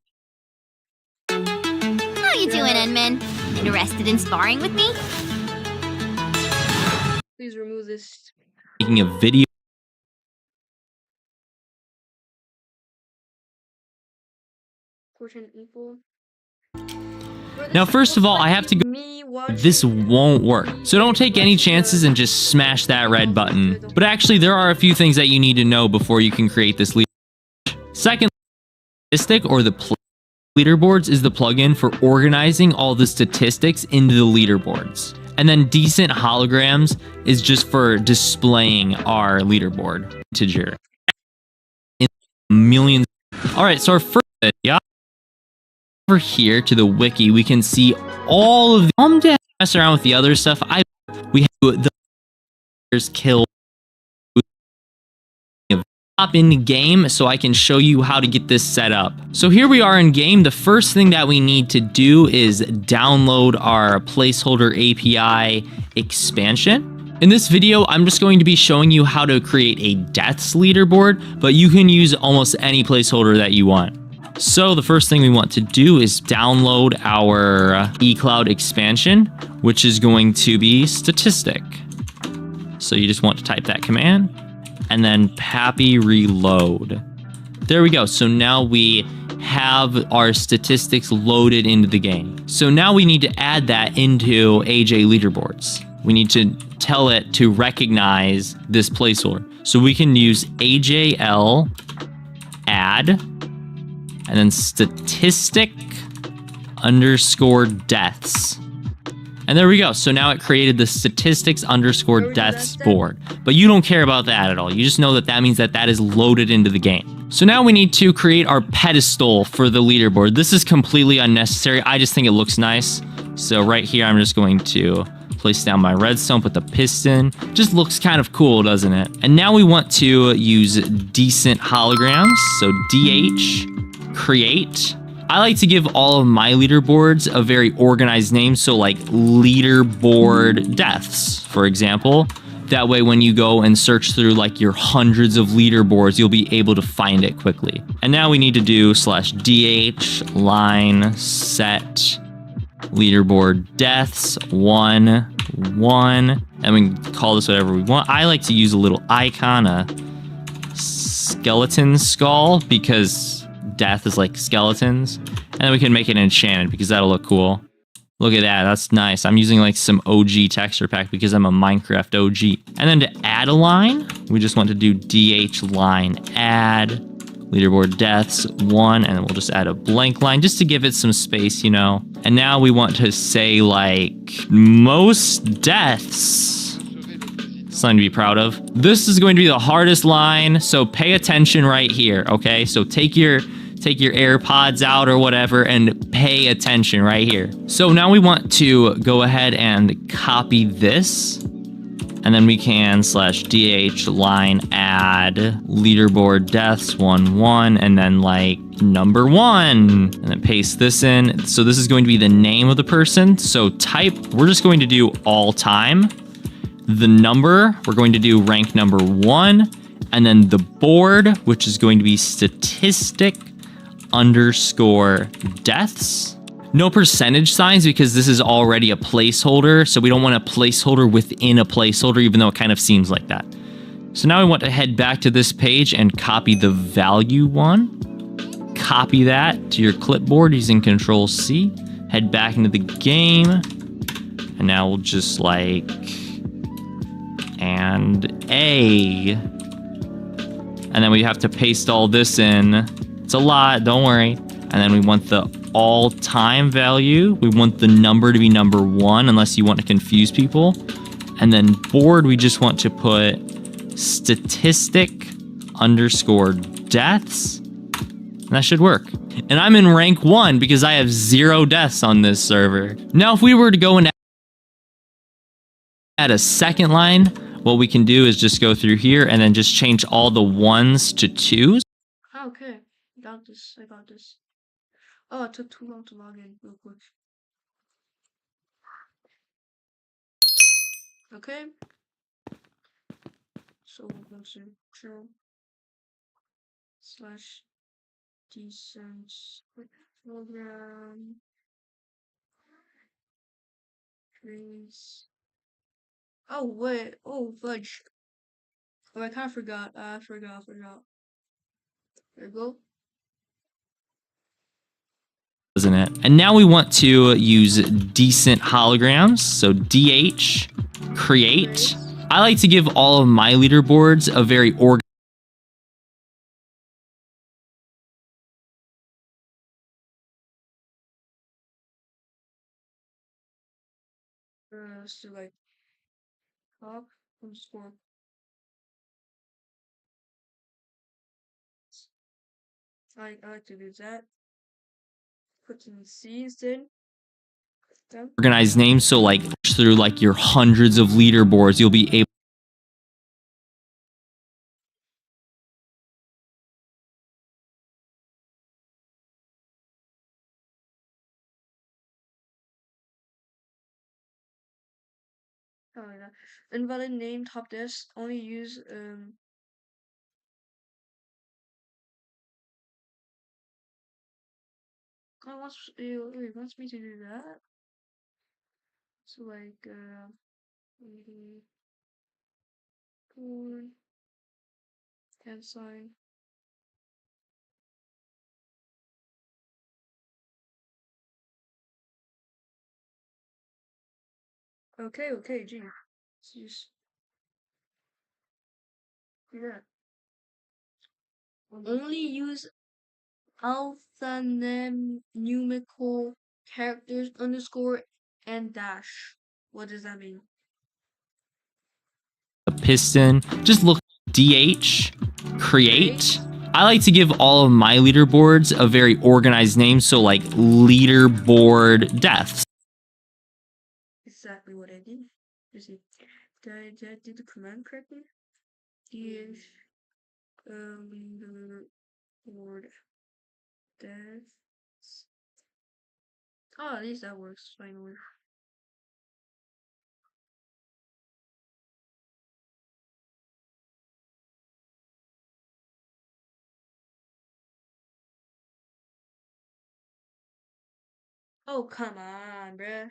How you doing, Unman? Interested in sparring with me? Please remove this. Making a video. Equal. Now, first of all, I have to go. This won't work. So don't take any chances and just smash that red button. But actually, there are a few things that you need to know before you can create this leaderboard. Second, statistic or the leaderboards is the plugin for organizing all the statistics into the leaderboards. And then decent holograms is just for displaying our leaderboard integer in millions. All right, so our first video. Over here to the wiki, we can see all of the mess around with the other stuff. We have the kill up in the game so I can show you how to get this set up. So here we are in game. The first thing that we need to do is download our placeholder API expansion. In this video, I'm just going to be showing you how to create a deaths leaderboard, but you can use almost any placeholder that you want. So the first thing we want to do is download our eCloud expansion, which is going to be statistic. So you just want to type that command and then pappy reload. There we go. So now we have our statistics loaded into the game. So now we need to add that into AJ leaderboards. We need to tell it to recognize this placeholder. So we can use AJL add and then statistic _ deaths. And there we go. So now it created the statistics _ deaths board. But you don't care about that at all. You just know that that means that that is loaded into the game. So now we need to create our pedestal for the leaderboard. This is completely unnecessary. I just think it looks nice. So right here, I'm just going to place down my redstone, put the piston. Just looks kind of cool, doesn't it? And now we want to use decent holograms. So DH create. I like to give all of my leaderboards a very organized name. So like leaderboard deaths, for example. That way when you go and search through like your hundreds of leaderboards, you'll be able to find it quickly. And now we need to do /DH line set leaderboard deaths 1 1, and we can call this whatever we want. I like to use a little icon, a skeleton skull, because death is like skeletons. And then we can make it enchanted because that'll look cool. Look at that, that's nice. I'm using like some OG texture pack because I'm a Minecraft OG. And then to add a line, we just want to do DH line add leaderboard deaths 1, and then we'll just add a blank line just to give it some space, you know. And now we want to say like most deaths. Something to be proud of. This is going to be the hardest line, so pay attention right here, okay? So take your AirPods out or whatever and pay attention right here. So now we want to go ahead and copy this, and then we can /DH line add leaderboard deaths 1 1, and then like number 1, and then paste this in. So this is going to be the name of the person. So type, we're just going to do all time. The number, we're going to do rank number 1, and then the board, which is going to be statistic _ deaths. No percentage signs because this is already a placeholder, so we don't want a placeholder within a placeholder, even though it kind of seems like that. So now we want to head back to this page and copy the value one. Copy that to your clipboard using Control C. Head back into the game. And now we'll just like and A. And then we have to paste all this in. It's a lot, don't worry. And then we want the all-time value. We want the number to be number 1, unless you want to confuse people. And then board, we just want to put statistic underscore deaths. And that should work. And I'm in rank 1 because I have 0 deaths on this server. Now, if we were to go and add a second line, what we can do is just go through here and then just change all the 1s to 2s. Okay, got this. I got this. Oh, it took too long to log in real quick. Okay. So we're going to control slash decent program trees. Oh wait, oh fudge. Oh, I kind of forgot. I forgot. There we go. Isn't it? And now we want to use decent holograms. So DH, create. I like to give all of my leaderboards a very Let's do like top underscore. I like to do that. Put some C's in. Done. organized names. So like through like your hundreds of leaderboards, you'll be able Something like that. Invalid name top desk. Only use God wants me to do that. So like maybe porn hand sign. Okay, gee. Let's use yeah. Only use alphanumerical characters underscore and dash. What does that mean? a piston. Just look DH, create. I like to give all of my leaderboards a very organized name. So like leaderboard deaths. Exactly what I did. Let's see. Did I do the command correctly? DH leaderboard deaths. Oh, at least that works finally. Oh, come on, bruh.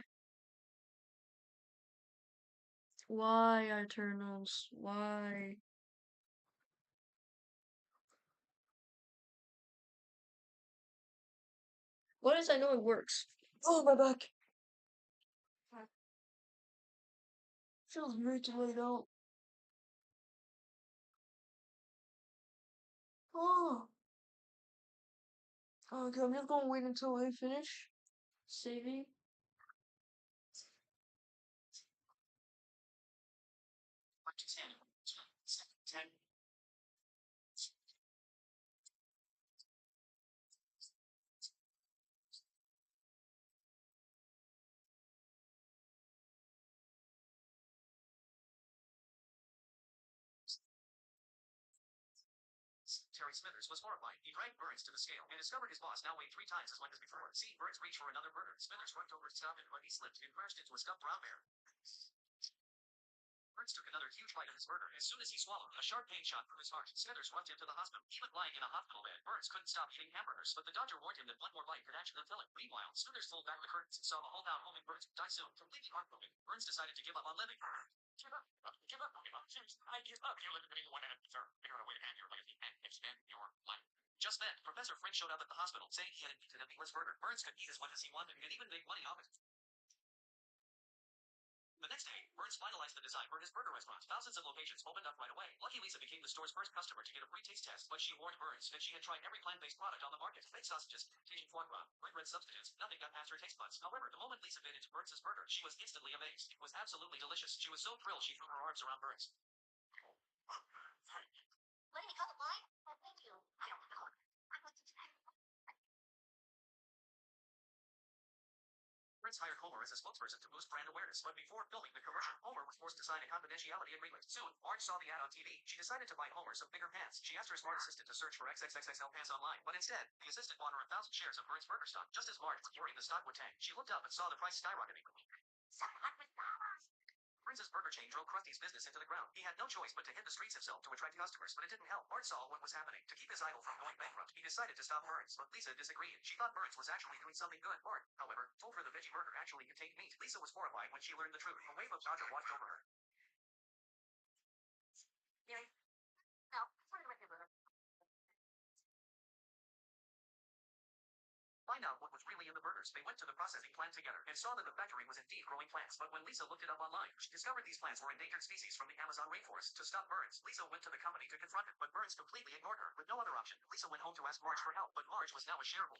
Why Eternals? Why? What is I know it works? Oh, my back. Feels weird to lay down. Oh. Okay, I'm just gonna wait until I finish saving. Terry Smithers was horrified. He dragged Burns to the scale and discovered his boss now weighed 3 times as much as before. See, Burns reached for another burger. Smithers worked over his stomach when he slipped and crashed into a stuffed brown bear. Burns took another huge bite of his burger. As soon as he swallowed, a sharp pain shot through his heart. Smithers rushed him to the hospital. He was lying in a hospital bed. Burns couldn't stop eating hamburgers, but the doctor warned him that one more bite could actually kill him. Meanwhile, Smithers pulled back the curtains and saw a whole-down home and Burns die soon, completely heartbroken. Burns decided to give up on living. Give up. Give up. Give up. I give up. You live in anyone and deserve figure out a way to end your legacy and extend your life. Just then, Professor Frink showed up at the hospital, saying he had invented a meatless burger. Burns could eat as much as he wanted and even make money off it. The next day, Burns finalized the design for his burger restaurant. Thousands of locations opened up right away. Lucky Lisa became the store's first customer to get a free taste test, but she warned Burns that she had tried every plant-based product on the market. Fake sausages, tasting foie gras, bright red substitutes, nothing got past her taste buds. However, the moment Lisa bit into Burns' burger, she was instantly amazed. It was absolutely delicious. She was so thrilled she threw her arms around Burns. Letting me cut the line? Oh, thank you. I don't know. Burns hired Homer as a spokesperson to boost brand awareness, but before filming the commercial, Homer was forced to sign a confidentiality agreement. Soon, Marge saw the ad on TV. She decided to buy Homer some bigger pants. She asked her smart assistant to search for XXXXL pants online, but instead, the assistant bought her 1,000 shares of Burns Burger stock. Just as Marge was worried the stock would tank, she looked up and saw the price skyrocketing. Burns' burger chain drove Krusty's business into the ground. He had no choice but to hit the streets himself to attract customers, but it didn't help. Bart saw what was happening. To keep his idol from going bankrupt, he decided to stop Burns, but Lisa disagreed. She thought Burns was actually doing something good. Bart, however, told her the veggie burger actually contained meat. Lisa was horrified when she learned the truth. A wave of nausea washed over her. No, it's not a regular burger. Find out what was really in the burgers. They went to the processing plant together and saw that the factory was indeed growing plants. But when Lisa looked it up online, she discovered these plants were endangered species from the Amazon rainforest. To stop Burns, Lisa went to the company to confront it, but Burns completely ignored her. With no other option, Lisa went home to ask Marge for help, but Marge was now a shareholder.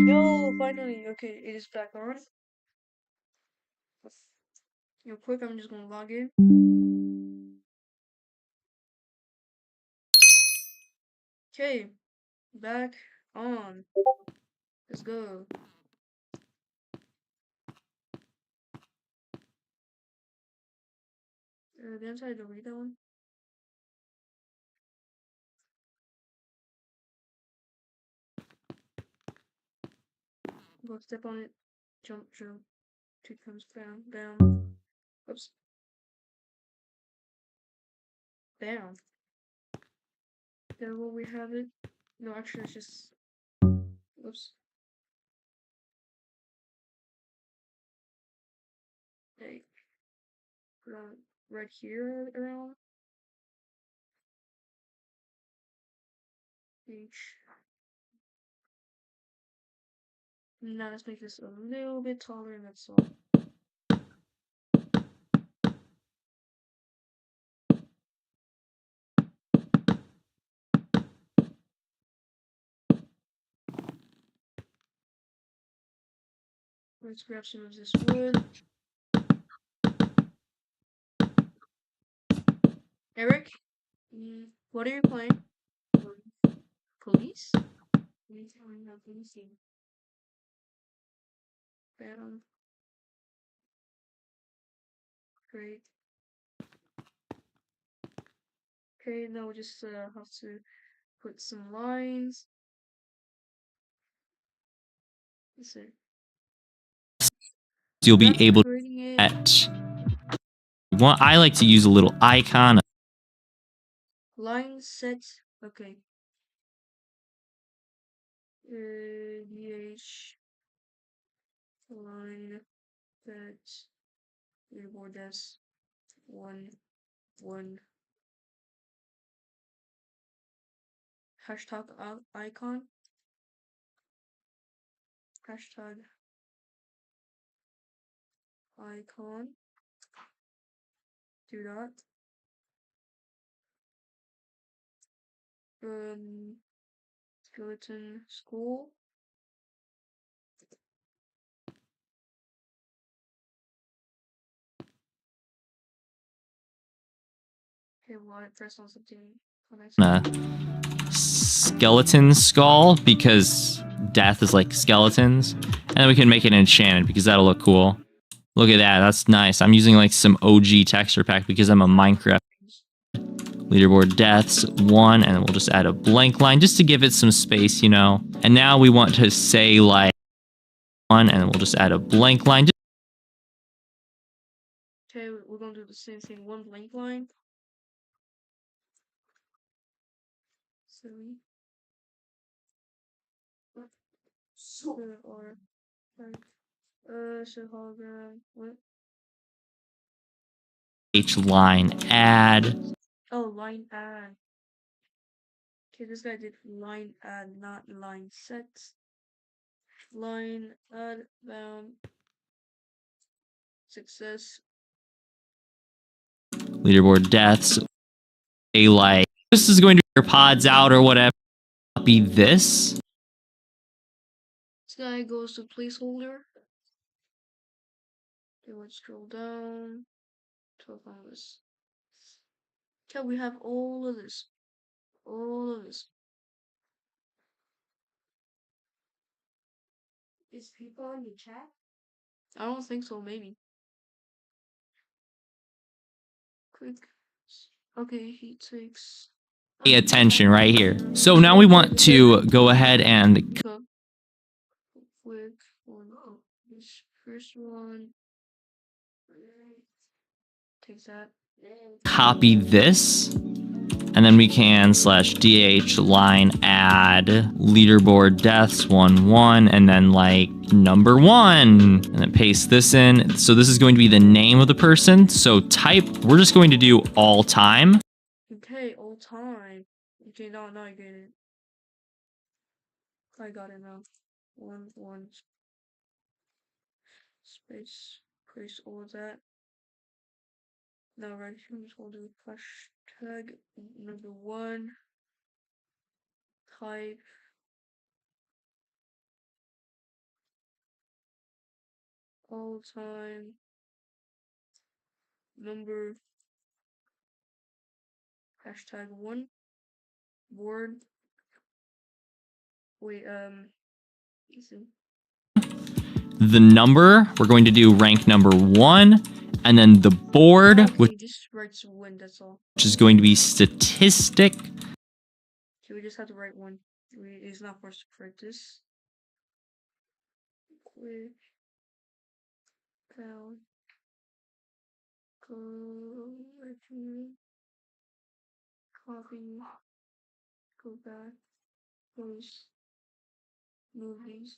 Yo, finally. Okay, it is back on. Real quick, I'm just gonna log in. Okay, back on. Let's go. Didn't I delete that one? Go step on it. Jump, jump. 2 times down, down. Oops. Down. There will we have it. No, actually, it's just. Oops. Hey. Put on right here around. H. Now let's make this a little bit taller, and that's all. Let's grab some of this wood. Eric, what are you playing? Police? Policing. Bam. Great. Okay, now we just have to put some lines. Let's see. You'll be able to Creating it. at I like to use a little icon. Line set. Okay. DH line that leaderboard as 1 hashtag icon. Hashtag icon. Do that. Skeleton school. Okay, well, I press on something. Skeleton skull because death is like skeletons, and then we can make it enchanted because that'll look cool. Look at that, that's nice. I'm using like some OG texture pack because I'm a Minecraft. Leaderboard deaths 1, and then we'll just add a blank line just to give it some space, you know. And now we want to say like 1, and then we'll just add a blank line. Okay, we're gonna do the same thing. 1 blank line. Silly. Or so hologram. What? line add. Oh, line add. Okay, this guy did line add, not line set. Line add, success. Leaderboard deaths. A like this is going to be your pods out or whatever. Copy this. This guy goes to placeholder. Okay, let's scroll down. 12 hours. Okay, we have all of this. All of this. Is people in the chat? I don't think so, maybe. Quick. Okay, he takes. Pay attention right here. So now we want to go ahead and Quick one. This first one. Takes that. copy this. And then we can /DH line add leaderboard deaths 1-1 and then like number 1 and then paste this in. So this is going to be the name of the person. So type, we're just going to do all time. Okay, all time. Okay, now I get it. I got it now. 1 space, place all of that. Now right here, I'm just gonna do hashtag number 1. Type. All time. Number. Hashtag 1. Board. Wait, listen. The number, we're going to do rank number 1. And then the board, Okay, which just writes 1, that's all. is going to be statistic. Okay, we just have to write 1. It's not forced to correct this. Quick. Down. Go right here. Copy. Go back. Close. Move these.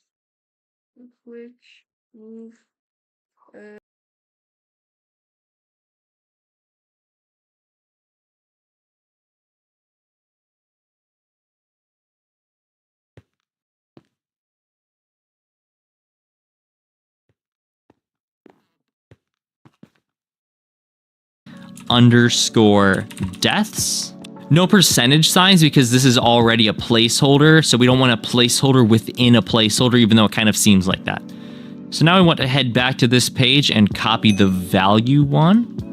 Quick. Move. Underscore deaths. No percentage signs because this is already a placeholder, so we don't want a placeholder within a placeholder, even though it kind of seems like that. So now we want to head back to this page and copy the value one.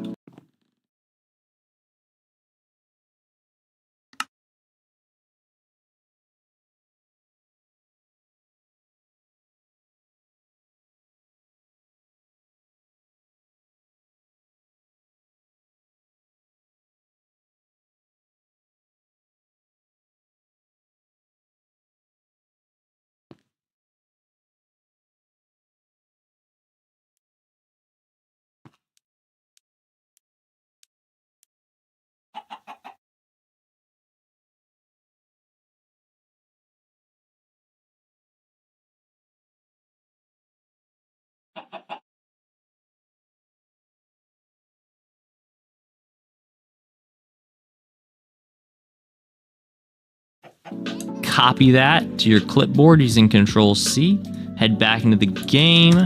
Copy that to your clipboard using Control-C. Head back into the game.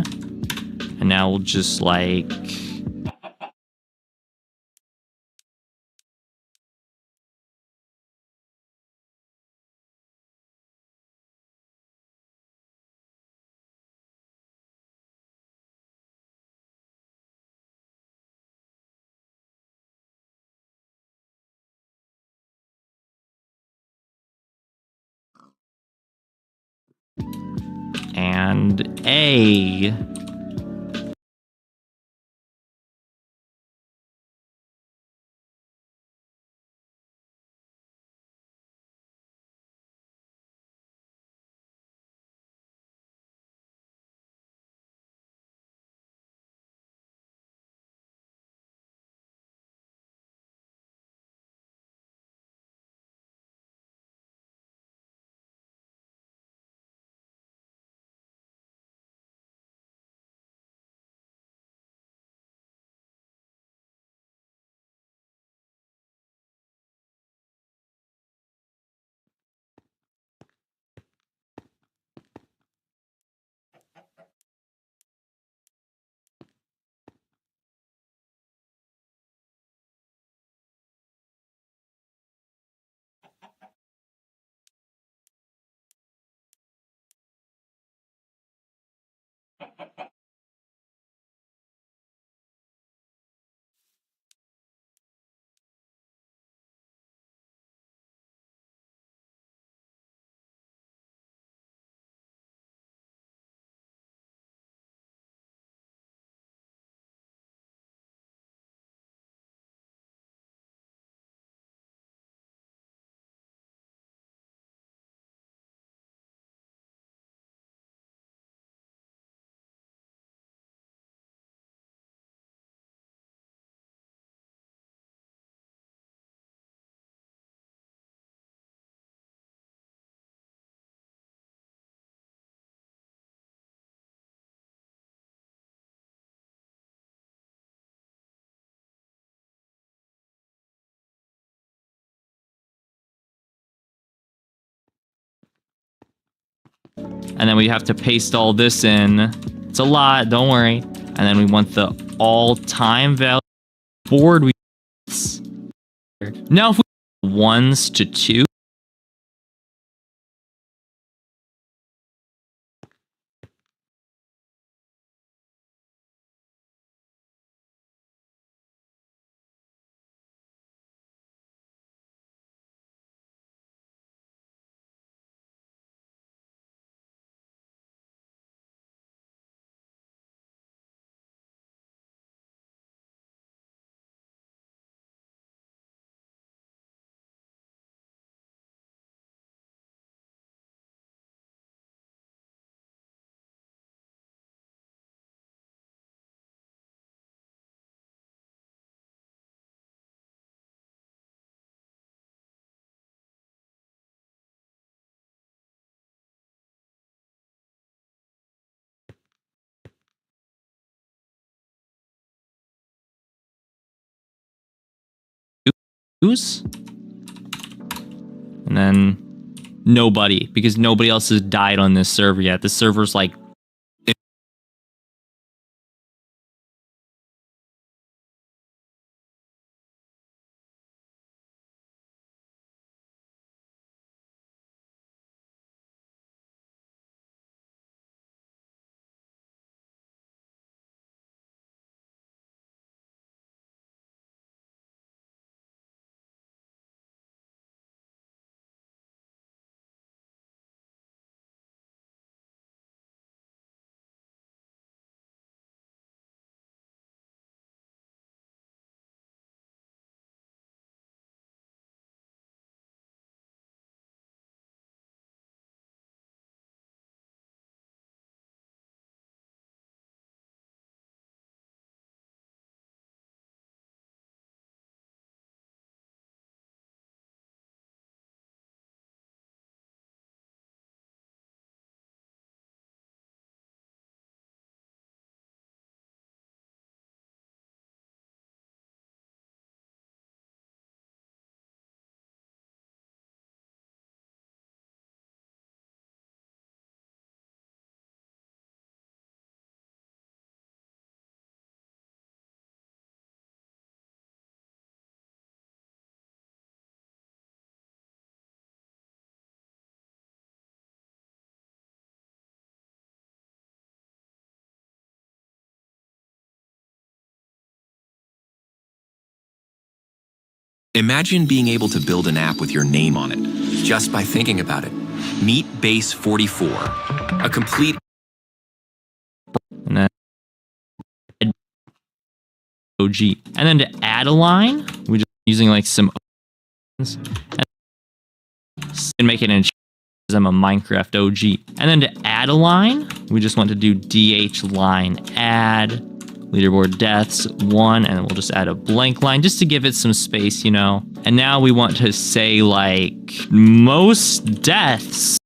And now we'll just like... and A. And then we have to paste all this in. It's a lot, don't worry. And then we want the all-time value board. Now if we 1s to 2. And then nobody, because nobody else has died on this server yet. The server's like Imagine being able to build an app with your name on it, just by thinking about it. Meet Base 44, a complete... and then OG. And then to add a line, we're just using like some and make it in because I'm a Minecraft OG. And then to add a line, we just want to do DH line add leaderboard deaths 1, and then we'll just add a blank line just to give it some space, you know. And now we want to say like most deaths